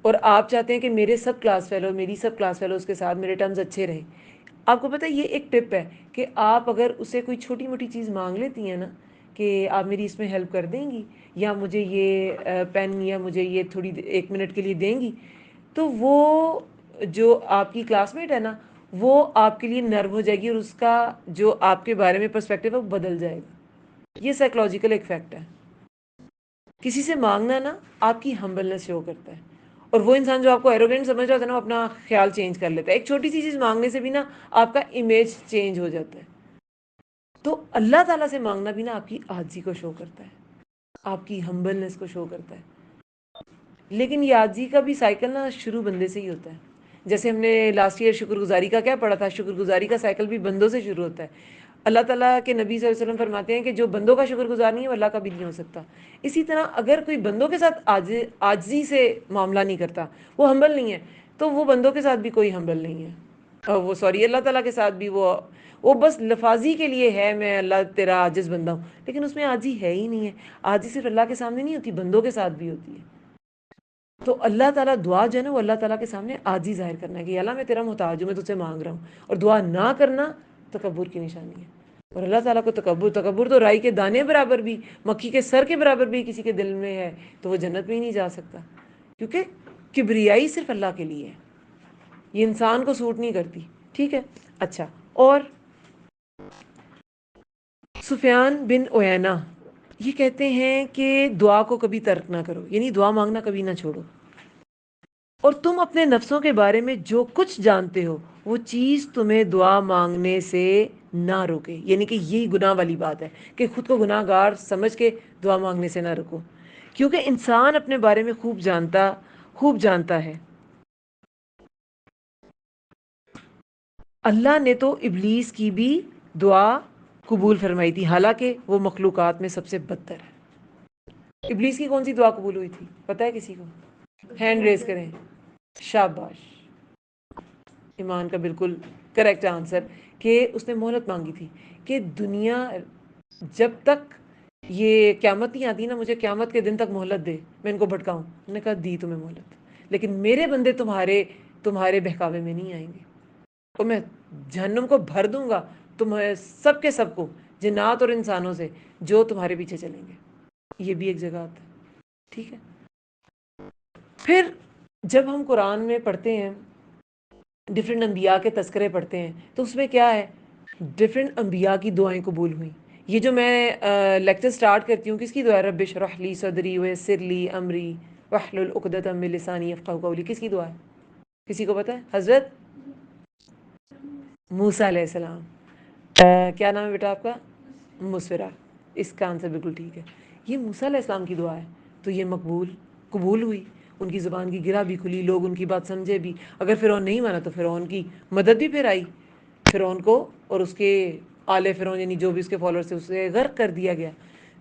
اور آپ چاہتے ہیں کہ میری سب کلاس فیلوز کے ساتھ میرے ٹرمز اچھے رہیں. آپ کو پتہ ہے یہ ایک ٹپ ہے کہ آپ اگر اسے کوئی چھوٹی موٹی چیز مانگ لیتی ہیں نا کہ آپ میری اس میں ہیلپ کر دیں گی، یا مجھے یہ پین، یا مجھے یہ تھوڑی 1 منٹ کے لیے دیں گی، تو وہ جو آپ کی کلاس میٹ ہے نا، وہ آپ کے لیے نرم ہو جائے گی، اور اس کا جو آپ کے بارے میں پرسپیکٹیو ہے وہ بدل جائے گا. یہ سائیکلوجیکل ایک فیکٹ ہے. کسی سے مانگنا نا آپ کی ہمبلنس شو کرتا ہے، اور وہ انسان جو آپ کو ایروگینٹ سمجھ رہا ہوتا ہے نا، وہ اپنا خیال چینج کر لیتا ہے. ایک چھوٹی سی چیز مانگنے سے بھی نا آپ کا امیج چینج ہو جاتا ہے. تو اللہ تعالیٰ سے مانگنا بھی نا آپ کی عاجزی کو شو کرتا ہے، آپ کی ہمبلنس کو شو کرتا ہے. لیکن یہ عاجزی کا بھی سائیکل نا شروع بندے سے ہی ہوتا ہے. جیسے ہم نے لاسٹ ایئر شکر گزاری کا کیا پڑھا تھا، شکر گزاری کا سائیکل بھی بندوں سے شروع ہوتا ہے. اللہ تعالیٰ کے نبی صلی اللہ علیہ وسلم فرماتے ہیں کہ جو بندوں کا شکر گزار نہیں ہے وہ اللہ کا بھی نہیں ہو سکتا. اسی طرح اگر کوئی بندوں کے ساتھ عاجزی سے معاملہ نہیں کرتا، وہ ہمبل نہیں ہے، تو وہ بندوں کے ساتھ بھی کوئی ہمبل نہیں ہے. وہ سوری اللہ تعالیٰ کے ساتھ بھی وہ بس لفاظی کے لیے ہے میں اللہ تیرا عاجز بندہ ہوں، لیکن اس میں عاجزی ہے ہی نہیں ہے. عاجزی صرف اللہ کے سامنے نہیں ہوتی، بندوں کے ساتھ بھی ہوتی ہے. تو اللہ تعالیٰ دعا جو ہے نا وہ اللہ تعالیٰ کے سامنے عاجزی ظاہر کرنا ہے کہ اللہ میں تیرا محتاج ہوں، میں تجھ سے مانگ رہا ہوں. اور دعا نہ کرنا تکبر کی نشانی ہے. اور اللہ تعالیٰ کو تکبر تو رائی کے دانے برابر بھی، مکھی کے سر کے برابر بھی کسی کے دل میں ہے تو وہ جنت میں ہی نہیں جا سکتا. کیونکہ کبریائی صرف اللہ کے لیے ہے، یہ انسان کو سوٹ نہیں کرتی، ٹھیک ہے. اچھا، اور سفیان بن عیینہ یہ کہتے ہیں کہ دعا کو کبھی ترک نہ کرو، یعنی دعا مانگنا کبھی نہ چھوڑو. اور تم اپنے نفسوں کے بارے میں جو کچھ جانتے ہو وہ چیز تمہیں دعا مانگنے سے نہ روکے. یعنی کہ یہی گناہ والی بات ہے کہ خود کو گناہ گار سمجھ کے دعا مانگنے سے نہ رکو، کیونکہ انسان اپنے بارے میں خوب جانتا ہے. اللہ نے تو ابلیس کی بھی دعا قبول فرمائی تھی، حالانکہ وہ مخلوقات میں سب سے بدتر ہے۔ ابلیس کی کون سی دعا قبول ہوئی تھی پتہ ہے کسی کو؟ ہینڈ ریز کریں، شاباش، ایمان کا بالکل کریکٹ آنسر، کہ اس نے مہلت مانگی تھی کہ دنیا جب تک یہ قیامت نہیں آتی نا، مجھے قیامت کے دن تک مہلت دے، میں ان کو بھٹکاؤں۔ انہوں نے کہا دی تمہیں مہلت، لیکن میرے بندے تمہارے بہکاوے میں نہیں آئیں گے، اور میں جہنم کو بھر دوں گا تمہیں سب کے سب کو، جنات اور انسانوں سے، جو تمہارے پیچھے چلیں گے۔ یہ بھی ایک جگہ آتا ہے، ٹھیک ہے۔ پھر جب ہم قرآن میں پڑھتے ہیں، ڈفرینٹ انبیاء کے تذکرے پڑھتے ہیں، تو اس میں کیا ہے؟ ڈفرینٹ انبیاء کی دعائیں قبول ہوئیں۔ یہ جو میں لیکچر سٹارٹ کرتی ہوں، کس کی دعا ہے؟ رب اشرح لی صدری ویسر لی امری واحلل عقدۃ من لسانی یفقہوا قولی، کس کی دعا ہے؟ کسی کو پتہ ہے؟ حضرت موسیٰ علیہ السلام۔ کیا نام ہے بیٹا آپ کا؟ مسورہ، اس کا آنسر بالکل ٹھیک ہے۔ یہ موسیٰ علیہ السلام کی دعا ہے، تو یہ قبول ہوئی، ان کی زبان کی گرہ بھی کھلی، لوگ ان کی بات سمجھے بھی۔ اگر فرعون نہیں مانا تو فرعون کی مدد بھی پھر آئی، فرعون کو اور اس کے آل فرعون یعنی جو بھی اس کے فالوورز تھے اسے غرق کر دیا گیا۔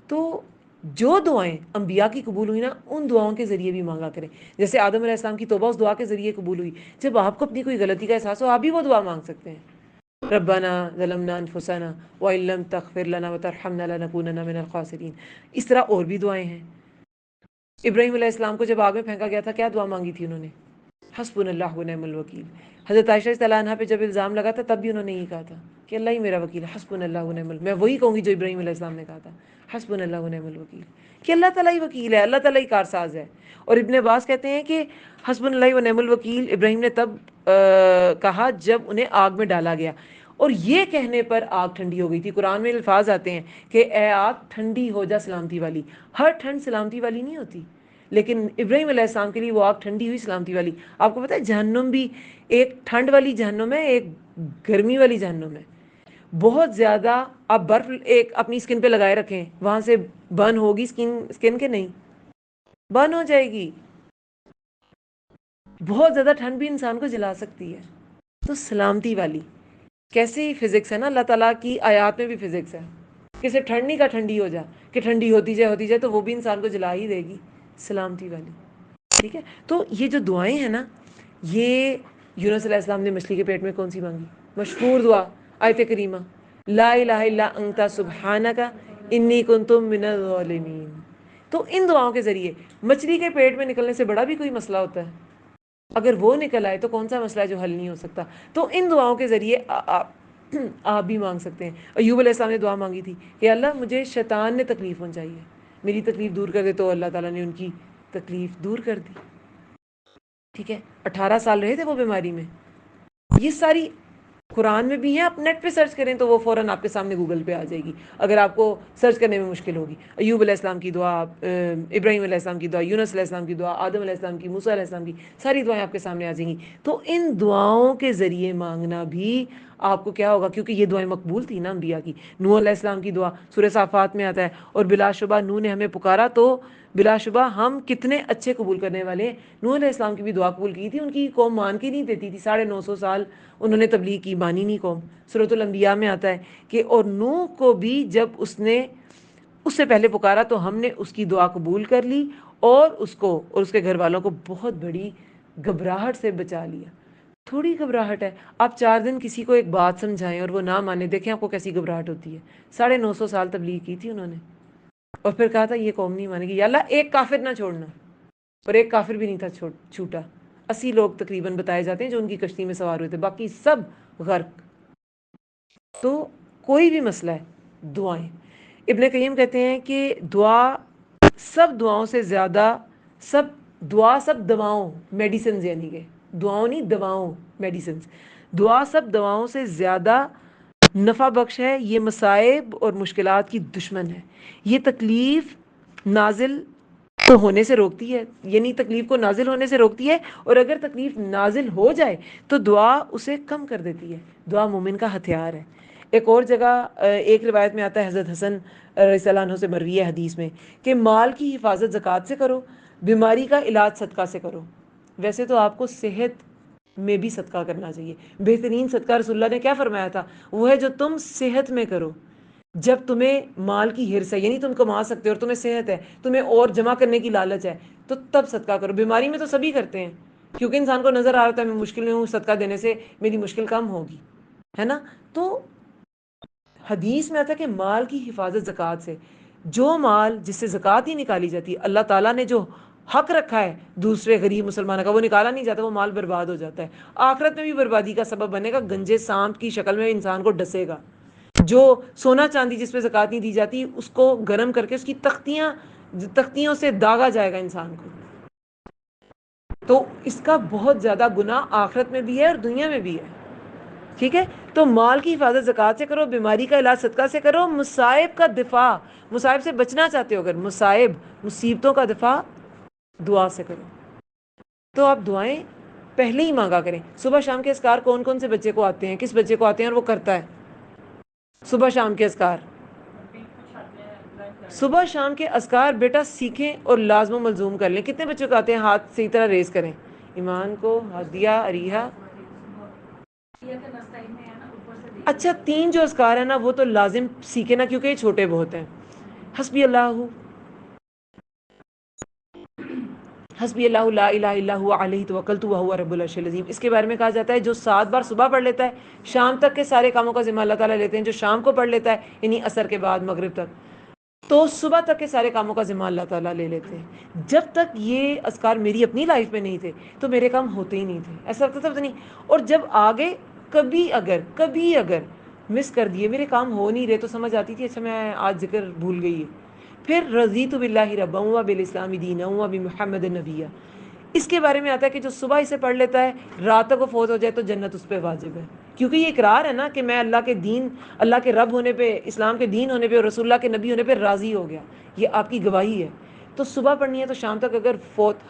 تو جو دعائیں انبیاء کی قبول ہوئی نا، ان دعاؤں کے ذریعے بھی مانگا کریں۔ جیسے آدم علیہ السلام کی توبہ اس دعا کے ذریعے قبول ہوئی۔ جب آپ کو اپنی کوئی غلطی کا احساس ہو، آپ بھی وہ دعا مانگ سکتے ہیں، ربنا ظلمنا انفسنا وان لم تغفر لنا وترحمنا لنکونن من الخاسرین۔ اس طرح اور بھی دعائیں ہیں۔ ابراہیم علیہ السلام کو جب آگ میں پھینکا گیا تھا، کیا دعا مانگی تھی انہوں نے؟ حسبنا اللہ ونعم الوکیل۔ حضرت عائشہ رضی اللہ عنہا پہ جب الزام لگا تھا، تب بھی انہوں نے یہ کہا تھا کہ اللہ ہی میرا وکیل ہے، حسبنا اللہ ونعم الوکیل۔ میں وہی کہوں گی جو ابراہیم علیہ السلام نے کہا تھا، حسبنا اللہ ونعم الوکیل، کہ اللہ تعالیٰ ہی وکیل ہے، اللہ تعالیٰ ہی کارساز ہے۔ اور ابن عباس کہتے ہیں کہ حسبنا اللہ ونعم الوکیل ابراہیم نے تب کہا جب انہیں آگ میں ڈالا گیا، اور یہ کہنے پر آگ ٹھنڈی ہو گئی تھی۔ قرآن میں الفاظ آتے ہیں کہ اے آگ ٹھنڈی ہو جا سلامتی والی۔ ہر ٹھنڈ سلامتی والی نہیں ہوتی، لیکن ابراہیم علیہ السلام کے لیے وہ آگ ٹھنڈی ہوئی، سلامتی والی۔ آپ کو پتہ ہے جہنم بھی ایک ٹھنڈ والی جہنم ہے، ایک گرمی والی جہنم ہے۔ بہت زیادہ آپ برف ایک اپنی اسکن پہ لگائے رکھیں، وہاں سے برن ہوگی اسکن کے نہیں، برن ہو جائے گی۔ بہت زیادہ ٹھنڈ بھی انسان کو جلا سکتی ہے۔ تو سلامتی والی، کیسے فزکس ہے نا، اللہ تعالیٰ کی آیات میں بھی فزکس ہے، کہ صرف ٹھنڈ نہیں کا ٹھنڈی ہو جا، کہ ٹھنڈی ہوتی جائے تو وہ بھی انسان کو جلا ہی دے گی، سلامتی والی، ٹھیک ہے۔ تو یہ جو دعائیں ہیں نا، یہ یونس علیہ السلام نے مچھلی کے پیٹ میں کون سی مانگی؟ مشہور دعا، آیت کریمہ، لا الہ الا انت سبحانک انی کنت من الظالمین۔ تو ان دعاؤں کے ذریعے مچھلی کے پیٹ میں نکلنے سے بڑا بھی کوئی مسئلہ ہوتا ہے؟ اگر وہ نکل آئے تو کون سا مسئلہ ہے جو حل نہیں ہو سکتا؟ تو ان دعاؤں کے ذریعے آپ بھی مانگ سکتے ہیں۔ ایوب علیہ السلام نے دعا مانگی تھی کہ اللہ مجھے شیطان نے تکلیف پہنچائی ہے، میری تکلیف دور کر دے، تو اللہ تعالیٰ نے ان کی تکلیف دور کر دی، ٹھیک ہے۔ 18 سال رہے تھے وہ بیماری میں۔ یہ ساری قرآن میں بھی ہیں، آپ نیٹ پہ سرچ کریں تو وہ فوراً آپ کے سامنے گوگل پہ آ جائے گی، اگر آپ کو سرچ کرنے میں مشکل ہوگی۔ ایوب علیہ السلام کی دعا، ابراہیم علیہ السلام کی دعا، یونس علیہ السلام کی دعا، آدم علیہ السلام کی، موسیٰ علیہ السلام کی، ساری دعائیں آپ کے سامنے آ جائیں گی۔ تو ان دعاؤں کے ذریعے مانگنا بھی آپ کو کیا ہوگا، کیونکہ یہ دعائیں مقبول تھی نا انبیاء کی۔ نوح علیہ السلام کی دعا سورہ صافات میں آتا ہے، اور بلا شبہ نوح نے ہمیں پکارا تو بلا شبہ ہم کتنے اچھے قبول کرنے والے ہیں۔ نوح علیہ السلام کی بھی دعا قبول کی تھی، ان کی قوم مان کے نہیں دیتی تھی، 950 سال انہوں نے تبلیغ کی، مانی نہیں قوم۔ سورۃ الانبیاء میں آتا ہے کہ اور نوح کو بھی جب اس نے اس سے پہلے پکارا تو ہم نے اس کی دعا قبول کر لی، اور اس کو اور اس کے گھر والوں کو بہت بڑی گھبراہٹ سے بچا لیا۔ تھوڑی گھبراہٹ ہے، آپ 4 دن کسی کو ایک بات سمجھائیں اور وہ نہ مانے، دیکھیں آپ کو کیسی گھبراہٹ ہوتی ہے۔ 950 سال تبلیغ کی تھی انہوں نے، اور پھر کہا تھا یہ قوم نہیں مانے گی، یا اللہ ایک کافر نہ چھوڑنا، اور ایک کافر بھی نہیں تھا چھوٹا۔ 80 لوگ تقریباً بتائے جاتے ہیں جو ان کی کشتی میں سوار ہوئے تھے، باقی سب غرق۔ تو کوئی بھی مسئلہ ہے، دعائیں۔ ابن قیم کہتے ہیں کہ سب دعاؤں سے زیادہ، دعا سب دواؤں، میڈیسنز، یعنی کہ دعاؤں نہیں، دواؤں، میڈیسنز، دعا سب دواؤں سے زیادہ نفع بخش ہے، یہ مصائب اور مشکلات کی دشمن ہے، یہ تکلیف نازل تو ہونے سے روکتی ہے، یعنی تکلیف کو نازل ہونے سے روکتی ہے، اور اگر تکلیف نازل ہو جائے تو دعا اسے کم کر دیتی ہے۔ دعا مومن کا ہتھیار ہے۔ ایک اور جگہ ایک روایت میں آتا ہے، حضرت حسن رضی اللہ عنہ سے مروی ہے حدیث میں، کہ مال کی حفاظت زکوٰۃ سے کرو، بیماری کا علاج صدقہ سے کرو۔ ویسے تو آپ کو صحت میں بھی صدقہ کرنا چاہیے. بہترین صدقہ رسول اللہ نے کیا فرمایا تھا؟ وہ ہے جو تم صحت میں کرو. جب تمہیں مال کی ہرس ہے، یعنی تم کما سکتے ہو اور تمہیں صحت ہے، تمہیں اور جمع کرنے کی لالچ ہے، تو تب صدقہ کرو. بیماری میں تو سبھی کرتے ہیں، کیونکہ انسان کو نظر آ رہا ہے میں مشکل میں ہوں، صدقہ دینے سے میری مشکل کم ہوگی، ہے نا. تو حدیث میں آتا ہے کہ مال کی حفاظت زکوٰۃ سے. جو مال جس سے زکوٰۃ ہی نکالی جاتی ہے، اللہ تعالیٰ نے جو حق رکھا ہے دوسرے غریب مسلمانوں کا، وہ نکالا نہیں جاتا، وہ مال برباد ہو جاتا ہے. آخرت میں بھی بربادی کا سبب بنے گا، گنجے سانپ کی شکل میں انسان کو ڈسے گا. جو سونا چاندی جس پہ زکوٰۃ نہیں دی جاتی، اس کو گرم کر کے اس کی تختیوں سے داغا جائے گا انسان کو. تو اس کا بہت زیادہ گناہ آخرت میں بھی ہے اور دنیا میں بھی ہے. ٹھیک ہے. تو مال کی حفاظت زکوٰۃ سے کرو، بیماری کا علاج صدقہ سے کرو، مصائب کا دفاع، مصائب سے بچنا چاہتے ہو اگر، مصائب مصیبتوں کا دفاع دعا سے کرو. تو آپ دعائیں پہلے ہی مانگا کریں. صبح شام کے اذکار کون کون سے بچے کو آتے ہیں، کس بچے کو آتے ہیں اور وہ کرتا ہے صبح شام کے اذکار؟ صبح شام کے اذکار بیٹا سیکھیں اور لازم و ملزوم کر لیں. کتنے بچوں کو آتے ہیں؟ ہاتھ صحیح طرح ریز کریں. ایمان کو، ہدیہ، اریحہ. اچھا 3 جو اذکار ہیں نا وہ تو لازم سیکھیں نا، کیونکہ یہ چھوٹے بہت ہیں. حسبی اللہ، حسبی اللہ لا الہ الا هو علیہ توکلت وہو رب العرش العظیم. اس کے بارے میں کہا جاتا ہے جو 7 بار صبح پڑھ لیتا ہے، شام تک کے سارے کاموں کا ذمہ اللہ تعالیٰ لیتے ہیں. جو شام کو پڑھ لیتا ہے یعنی عصر کے بعد مغرب تک، تو صبح تک کے سارے کاموں کا ذمہ اللہ تعالیٰ لے لیتے ہیں. جب تک یہ اذکار میری اپنی لائف میں نہیں تھے تو میرے کام ہوتے ہی نہیں تھے، ایسا لگتا تھا پتہ نہیں. اور جب آگے کبھی اگر مس کر دیے، میرے کام ہو نہیں رہے، تو سمجھ آتی تھی اچھا میں آج ذکر بھول گئی ہے. پھر رضیت باللہ ربا وبالاسلام دینا وبمحمد نبیہ. اس کے بارے میں آتا ہے کہ جو صبح اسے پڑھ لیتا ہے، رات تک وہ فوت ہو جائے تو جنت اس پہ واجب ہے. کیونکہ یہ اقرار ہے نا کہ میں اللہ کے دین، اللہ کے رب ہونے پہ، اسلام کے دین ہونے پہ اور رسول اللہ کے نبی ہونے پہ راضی ہو گیا. یہ آپ کی گواہی ہے. تو صبح پڑھنی ہے تو شام تک اگر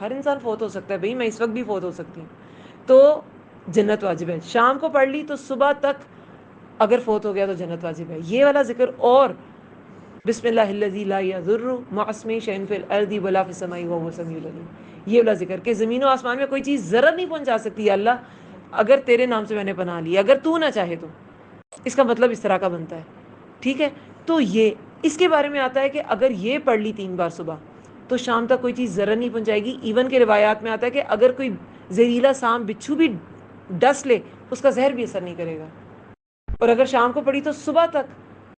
ہر انسان فوت ہو سکتا ہے، بھئی میں اس وقت بھی فوت ہو سکتی ہوں، تو جنت واجب ہے. شام کو پڑھ لی تو صبح تک اگر فوت ہو گیا تو جنت واجب ہے. یہ والا ذکر، اور بسم اللہ الذی لا یضر مع اسمہ شیء فی الارض ولا فی السماء وهو السمیع العلیم. یہ والا ذکر کہ زمین و آسمان میں کوئی چیز ضرر نہیں پہنچا سکتی اللہ، اگر تیرے نام سے میں نے پناہ لی، اگر تو نہ چاہے تو. اس کا مطلب اس طرح کا بنتا ہے. ٹھیک ہے. تو یہ اس کے بارے میں آتا ہے کہ اگر یہ پڑھ لی 3 بار صبح تو شام تک کوئی چیز ضرر نہیں پہنچائے گی. ایون کے روایات میں آتا ہے کہ اگر کوئی زہریلا سانپ بچھو بھی ڈس لے اس کا زہر بھی اثر نہیں کرے گا. اور اگر شام کو پڑھی تو صبح تک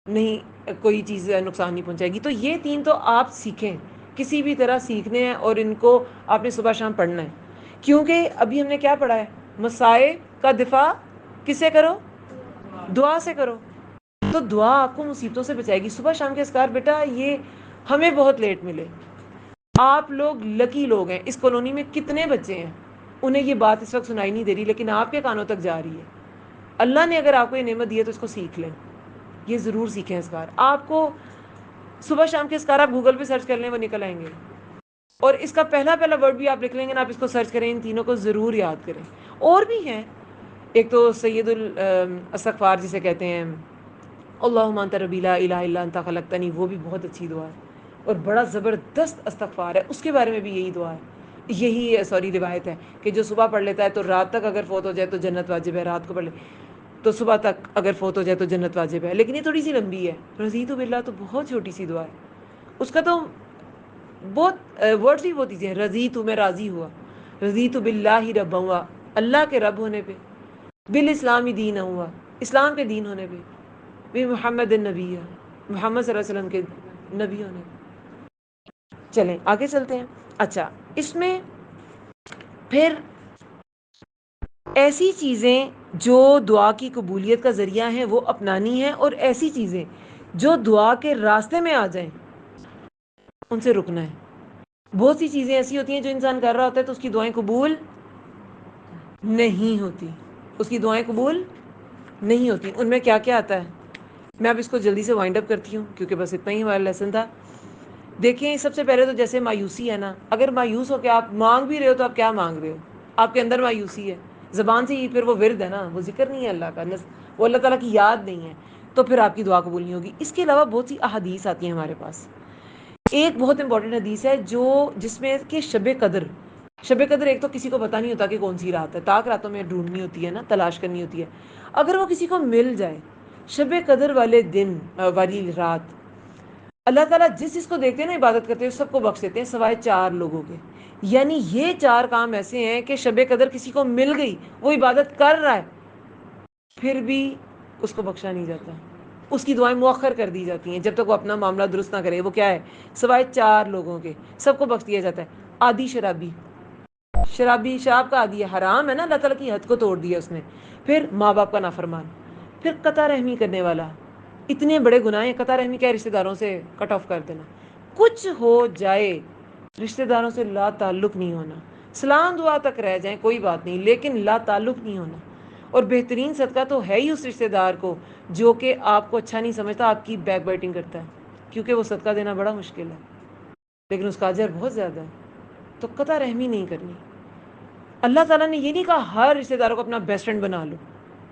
نہیں کوئی چیز نقصان نہیں پہنچائے گی. تو یہ 3 تو آپ سیکھیں، کسی بھی طرح سیکھنے ہیں، اور ان کو آپ نے صبح شام پڑھنا ہے. کیونکہ ابھی ہم نے کیا پڑھا ہے؟ مصائب کا دفاع کس سے کرو؟ دعا سے کرو. تو دعا آپ کو مصیبتوں سے بچائے گی. صبح شام کے اذکار بیٹا یہ ہمیں بہت لیٹ ملے. آپ لوگ لکی لوگ ہیں. اس کالونی میں کتنے بچے ہیں انہیں یہ بات اس وقت سنائی نہیں دے رہی، لیکن آپ کے کانوں تک جا رہی ہے. اللہ نے اگر آپ کو یہ نعمت دی ہے تو اس کو سیکھ لیں. یہ ضرور سیکھیں اذکار. آپ کو صبح شام کے اذکار آپ گوگل پہ سرچ کر لیں، وہ نکل آئیں گے. اور اس کا پہلا ورڈ بھی آپ لکھ لیں گے نا، آپ اس کو سرچ کریں، ان تینوں کو ضرور یاد کریں. اور بھی ہیں، ایک تو سید الاستغفار جسے کہتے ہیں، اللہم انت ربی لا الہ الا انت خلقتنی، وہ بھی بہت اچھی دعا ہے اور بڑا زبردست استغفار ہے. اس کے بارے میں بھی یہی دعا ہے، یہی روایت ہے کہ جو صبح پڑھ لیتا ہے تو رات تک اگر فوت ہو جائے تو جنت واجب ہے. رات کو پڑھ لے تو صبح تک اگر فوت ہو جائے تو جنت واجب ہے. لیکن یہ تھوڑی سی لمبی ہے. رضیت باللہ تو بہت چھوٹی سی دعا ہے، اس کا تو بہت ورڈز بھی بہت ایزی ہیں. رضیت، میں راضی ہوا. رضیت باللہ ربا ہوا، اللہ کے رب ہونے پہ. بالاسلام دین ہوا، اسلام کے دین ہونے پہ. محمد النبی، محمد صلی اللہ علیہ وسلم کے نبی ہونے پہ. چلیں آگے چلتے ہیں. اچھا اس میں پھر ایسی چیزیں جو دعا کی قبولیت کا ذریعہ ہیں وہ اپنانی ہیں، اور ایسی چیزیں جو دعا کے راستے میں آ جائیں ان سے رکنا ہے. بہت سی چیزیں ایسی ہوتی ہیں جو انسان کر رہا ہوتا ہے تو اس کی دعائیں قبول نہیں ہوتی. اس کی دعائیں قبول نہیں ہوتی. ان میں کیا کیا آتا ہے؟ میں اب اس کو جلدی سے وائنڈ اپ کرتی ہوں کیونکہ بس اتنا ہی ہمارا لیسن تھا. دیکھیں سب سے پہلے تو جیسے مایوسی ہے نا، اگر مایوس ہو کے آپ مانگ بھی رہے ہو تو آپ کیا مانگ رہے ہو؟ آپ کے اندر مایوسی ہے، زبان سے ہی پھر وہ ورد ہے نا، وہ ذکر نہیں ہے اللہ کا، وہ اللہ تعالیٰ کی یاد نہیں ہے، تو پھر آپ کی دعا قبول نہیں ہوگی. اس کے علاوہ بہت سی احادیث آتی ہیں ہمارے پاس. ایک بہت امپورٹنٹ حدیث ہے جس میں کہ شب قدر شب قدر ایک تو کسی کو پتا نہیں ہوتا کہ کون سی رات ہے، تاک راتوں میں ڈھونڈنی ہوتی ہے نا، تلاش کرنی ہوتی ہے. اگر وہ کسی کو مل جائے شب قدر والے دن والی رات، اللہ تعالیٰ جس کو دیکھتے ہیں نا عبادت کرتے ہیں سب کو بخش دیتے ہیں سوائے 4 لوگوں کے. یعنی یہ 4 کام ایسے ہیں کہ شب قدر کسی کو مل گئی، وہ عبادت کر رہا ہے، پھر بھی اس کو بخشا نہیں جاتا، اس کی دعائیں مؤخر کر دی جاتی ہیں جب تک وہ اپنا معاملہ درست نہ کرے. وہ کیا ہے؟ سوائے 4 لوگوں کے سب کو بخش دیا جاتا ہے. عادی شرابی، شراب کا عادی ہے، حرام ہے نا، اللہ تعالیٰ کی حد کو توڑ دیا اس نے. پھر ماں باپ کا نافرمان، پھر قطع رحمی کرنے والا. اتنے بڑے گناہ ہیں، قطع رحمی کیا؟ رشتہ داروں سے کٹ آف کر دینا. کچھ ہو جائے رشتہ داروں سے لا تعلق نہیں ہونا، سلام دعا تک رہ جائیں کوئی بات نہیں، لیکن لا تعلق نہیں ہونا. اور بہترین صدقہ تو ہے ہی اس رشتہ دار کو جو کہ آپ کو اچھا نہیں سمجھتا، آپ کی بیک بائٹنگ کرتا ہے، کیونکہ وہ صدقہ دینا بڑا مشکل ہے لیکن اس کا اجر بہت زیادہ ہے. تو قطع رحمی نہیں کرنی. اللہ تعالیٰ نے یہ نہیں کہا ہر رشتہ داروں کو اپنا بیسٹ فرینڈ بنا لو،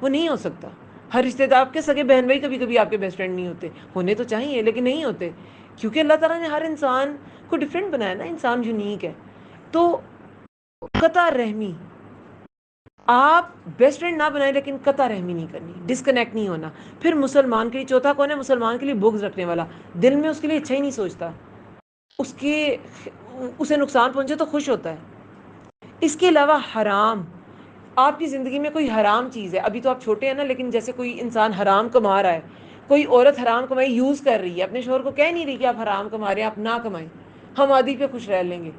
وہ نہیں ہو سکتا. ہر رشتہ دار، آپ کے سگے بہن بھائی کبھی کبھی آپ کے بیسٹ فرینڈ نہیں ہوتے، ہونے تو چاہیے لیکن نہیں ہوتے، کیونکہ اللہ تعالیٰ نے ہر انسان کو ڈفرینٹ بنایا نا، انسان یونیک ہے. تو قطع رحمی، آپ بیسٹ فرینڈ نہ بنائیں لیکن قطع رحمی نہیں کرنی، ڈسکنیکٹ نہیں ہونا. پھر مسلمان کے لیے چوتھا کون ہے؟ مسلمان کے لیے بغض رکھنے والا، دل میں اس کے لیے اچھا ہی نہیں سوچتا، اسے نقصان پہنچے تو خوش ہوتا ہے. اس کے علاوہ حرام، آپ کی زندگی میں کوئی حرام چیز ہے، ابھی تو آپ چھوٹے ہیں نا، لیکن جیسے کوئی انسان حرام کما رہا ہے، کوئی عورت حرام کمائی یوز کر رہی ہے، اپنے شوہر کو کہہ نہیں رہی کہ آپ حرام کما رہے ہیں، آپ نہ کمائیں، ہم آدھی پہ خوش رہ لیں گے،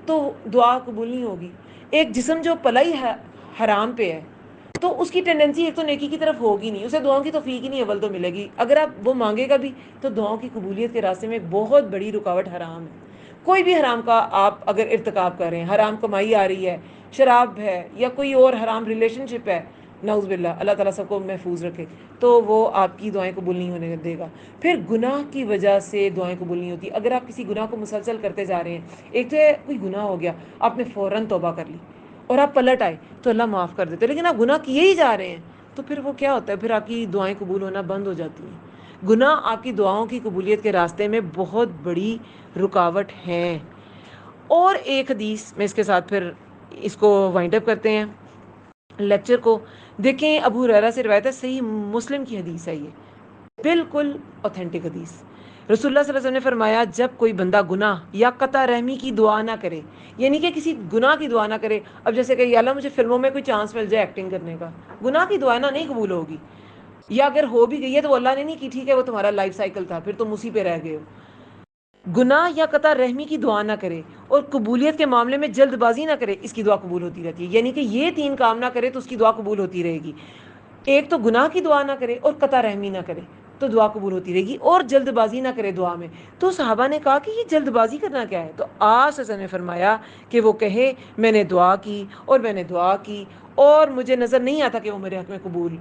تو دعا قبول نہیں ہوگی. ایک جسم جو پلا ہی حرام پہ ہے تو اس کی ٹینڈنسی ایک تو نیکی کی طرف ہوگی نہیں، اسے دعاؤں کی توفیق ہی نہیں اول تو ملے گی. اگر آپ وہ مانگے گا بھی تو دعاؤں کی قبولیت کے راستے میں ایک بہت بڑی رکاوٹ حرام ہے. کوئی بھی حرام کا آپ اگر ارتکاب کر رہے ہیں، حرام کمائی آ رہی ہے، شراب ہے یا کوئی اور حرام ریلیشن شپ ہے، نعوذ باللہ، اللہ تعالیٰ سب کو محفوظ رکھے، تو وہ آپ کی دعائیں قبول نہیں ہونے دے گا. پھر گناہ کی وجہ سے دعائیں قبول نہیں ہوتی. اگر آپ کسی گناہ کو مسلسل کرتے جا رہے ہیں، ایک تو کوئی گناہ ہو گیا، آپ نے فوراً توبہ کر لی اور آپ پلٹ آئے تو اللہ معاف کر دیتے، لیکن آپ گناہ کیے ہی جا رہے ہیں تو پھر وہ کیا ہوتا ہے؟ پھر آپ کی دعائیں قبول ہونا بند ہو جاتی ہیں. گناہ آپ کی دعاؤں کی قبولیت کے راستے میں بہت بڑی رکاوٹ ہیں. اور ایک حدیث میں اس کے ساتھ پھر اس کو وائنڈ اپ کرتے ہیں لیکچر کو. دیکھیں، ابو ہریرہ سے روایت ہے، صحیح مسلم کی حدیث ہے، یہ بالکل اوتھینٹک حدیث. رسول اللہ صلی اللہ علیہ وسلم نے فرمایا، جب کوئی بندہ گناہ یا قطع رحمی کی دعا نہ کرے، یعنی کہ کسی گناہ کی دعا نہ کرے. اب جیسے کہ یا اللہ مجھے فلموں میں کوئی چانس مل جائے ایکٹنگ کرنے کا، گناہ کی دعا نا نہیں قبول ہوگی. یا اگر ہو بھی گئی ہے تو اللہ نے نہیں کی، ٹھیک ہے وہ تمہارا لائف سائیکل تھا، پھر تم اسی پہ رہ گئے ہو. گناہ یا قطع رحمی کی دعا نہ کرے اور قبولیت کے معاملے میں جلد بازی نہ کرے، اس کی دعا قبول ہوتی رہتی ہے. یعنی کہ یہ 3 کام نہ کرے تو اس کی دعا قبول ہوتی رہے گی. ایک تو گناہ کی دعا نہ کرے اور قطع رحمی نہ کرے تو دعا قبول ہوتی رہے گی، اور جلد بازی نہ کرے دعا میں. تو صحابہ نے کہا کہ یہ جلد بازی کرنا کیا ہے؟ تو آج نے فرمایا کہ وہ کہے میں نے دعا کی اور میں نے دعا کی اور مجھے نظر نہیں آتا کہ وہ میرے حق میں قبول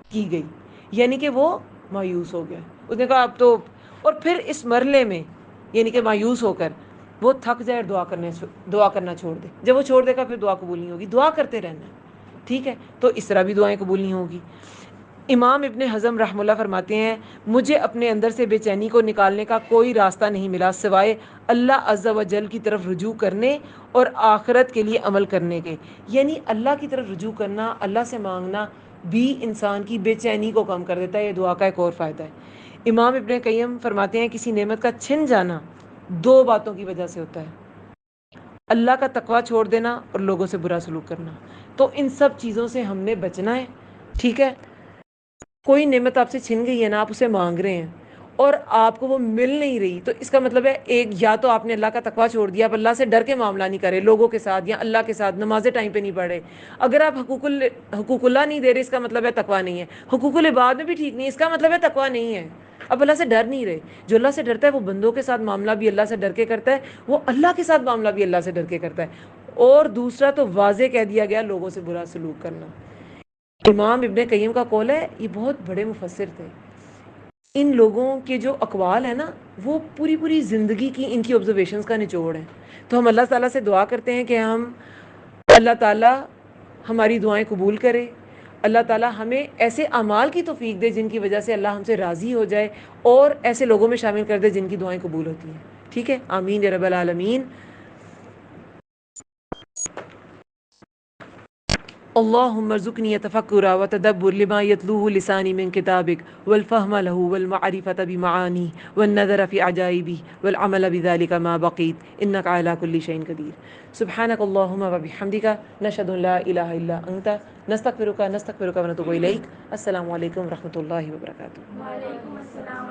کی گئی، یعنی کہ وہ مایوس ہو گیا. اس نے کہا اب تو، اور پھر اس مرحلے میں یعنی کہ مایوس ہو کر وہ تھک جائے اور دعا کرنا چھوڑ دے. جب وہ چھوڑ دے گا پھر دعا قبول نہیں ہوگی. دعا کرتے رہنا ہے، ٹھیک ہے؟ تو اس طرح بھی دعائیں قبول نہیں ہوگی. امام ابن حزم رحمہ اللہ فرماتے ہیں، مجھے اپنے اندر سے بے چینی کو نکالنے کا کوئی راستہ نہیں ملا سوائے اللہ عز و جل کی طرف رجوع کرنے اور آخرت کے لیے عمل کرنے کے. یعنی اللہ کی طرف رجوع کرنا، اللہ سے مانگنا بھی انسان کی بے چینی کو کم کر دیتا ہے. یہ دعا کا ایک اور فائدہ ہے. امام ابن قیم فرماتے ہیں، کسی نعمت کا چھن جانا 2 باتوں کی وجہ سے ہوتا ہے: اللہ کا تقوی چھوڑ دینا اور لوگوں سے برا سلوک کرنا. تو ان سب چیزوں سے ہم نے بچنا ہے، ٹھیک ہے؟ کوئی نعمت آپ سے چھن گئی ہے نا، آپ اسے مانگ رہے ہیں اور آپ کو وہ مل نہیں رہی، تو اس کا مطلب ہے ایک، یا تو آپ نے اللہ کا تقوی چھوڑ دیا، آپ اللہ سے ڈر کے معاملہ نہیں کرے لوگوں کے ساتھ یا اللہ کے ساتھ، نمازیں ٹائم پہ نہیں پڑھے. اگر آپ حقوق اللہ نہیں دے رہے، اس کا مطلب ہے تقوی نہیں ہے. حقوق العباد میں بھی ٹھیک نہیں، اس کا مطلب ہے تقوی نہیں ہے. اب اللہ سے ڈر نہیں رہے. جو اللہ سے ڈرتا ہے وہ بندوں کے ساتھ معاملہ بھی اللہ سے ڈر کے کرتا ہے، وہ اللہ کے ساتھ معاملہ بھی اللہ سے ڈر کے کرتا ہے. اور دوسرا تو واضح کہہ دیا گیا لوگوں سے برا سلوک کرنا. امام ابن قیم کا قول ہے، یہ بہت بڑے مفسر تھے. ان لوگوں کے جو اقوال ہیں نا، وہ پوری پوری زندگی کی ان کی آبزرویشنز کا نچوڑ ہے. تو ہم اللہ تعالیٰ سے دعا کرتے ہیں کہ اللہ تعالیٰ ہماری دعائیں قبول کرے. اللہ تعالیٰ ہمیں ایسے اعمال کی توفیق دے جن کی وجہ سے اللہ ہم سے راضی ہو جائے، اور ایسے لوگوں میں شامل کر دے جن کی دعائیں قبول ہوتی ہیں. ٹھیک ہے؟ آمین یا رب العالمین. اللهم ارزقني تفكر وتدبر لما يتلوه لساني من كتابك والفهم له والمعرفة بمعانيه والنظر في عجائبه والعمل بذلك ما بقيت إنك على كل شيء قدير. سبحانك اللهم وبحمدك نشهد أن لا إله إلا أنت نستغفرك ونتوب إليك. السلام علیکم ورحمۃ اللہ وبرکاتہ. وعلیکم السلام.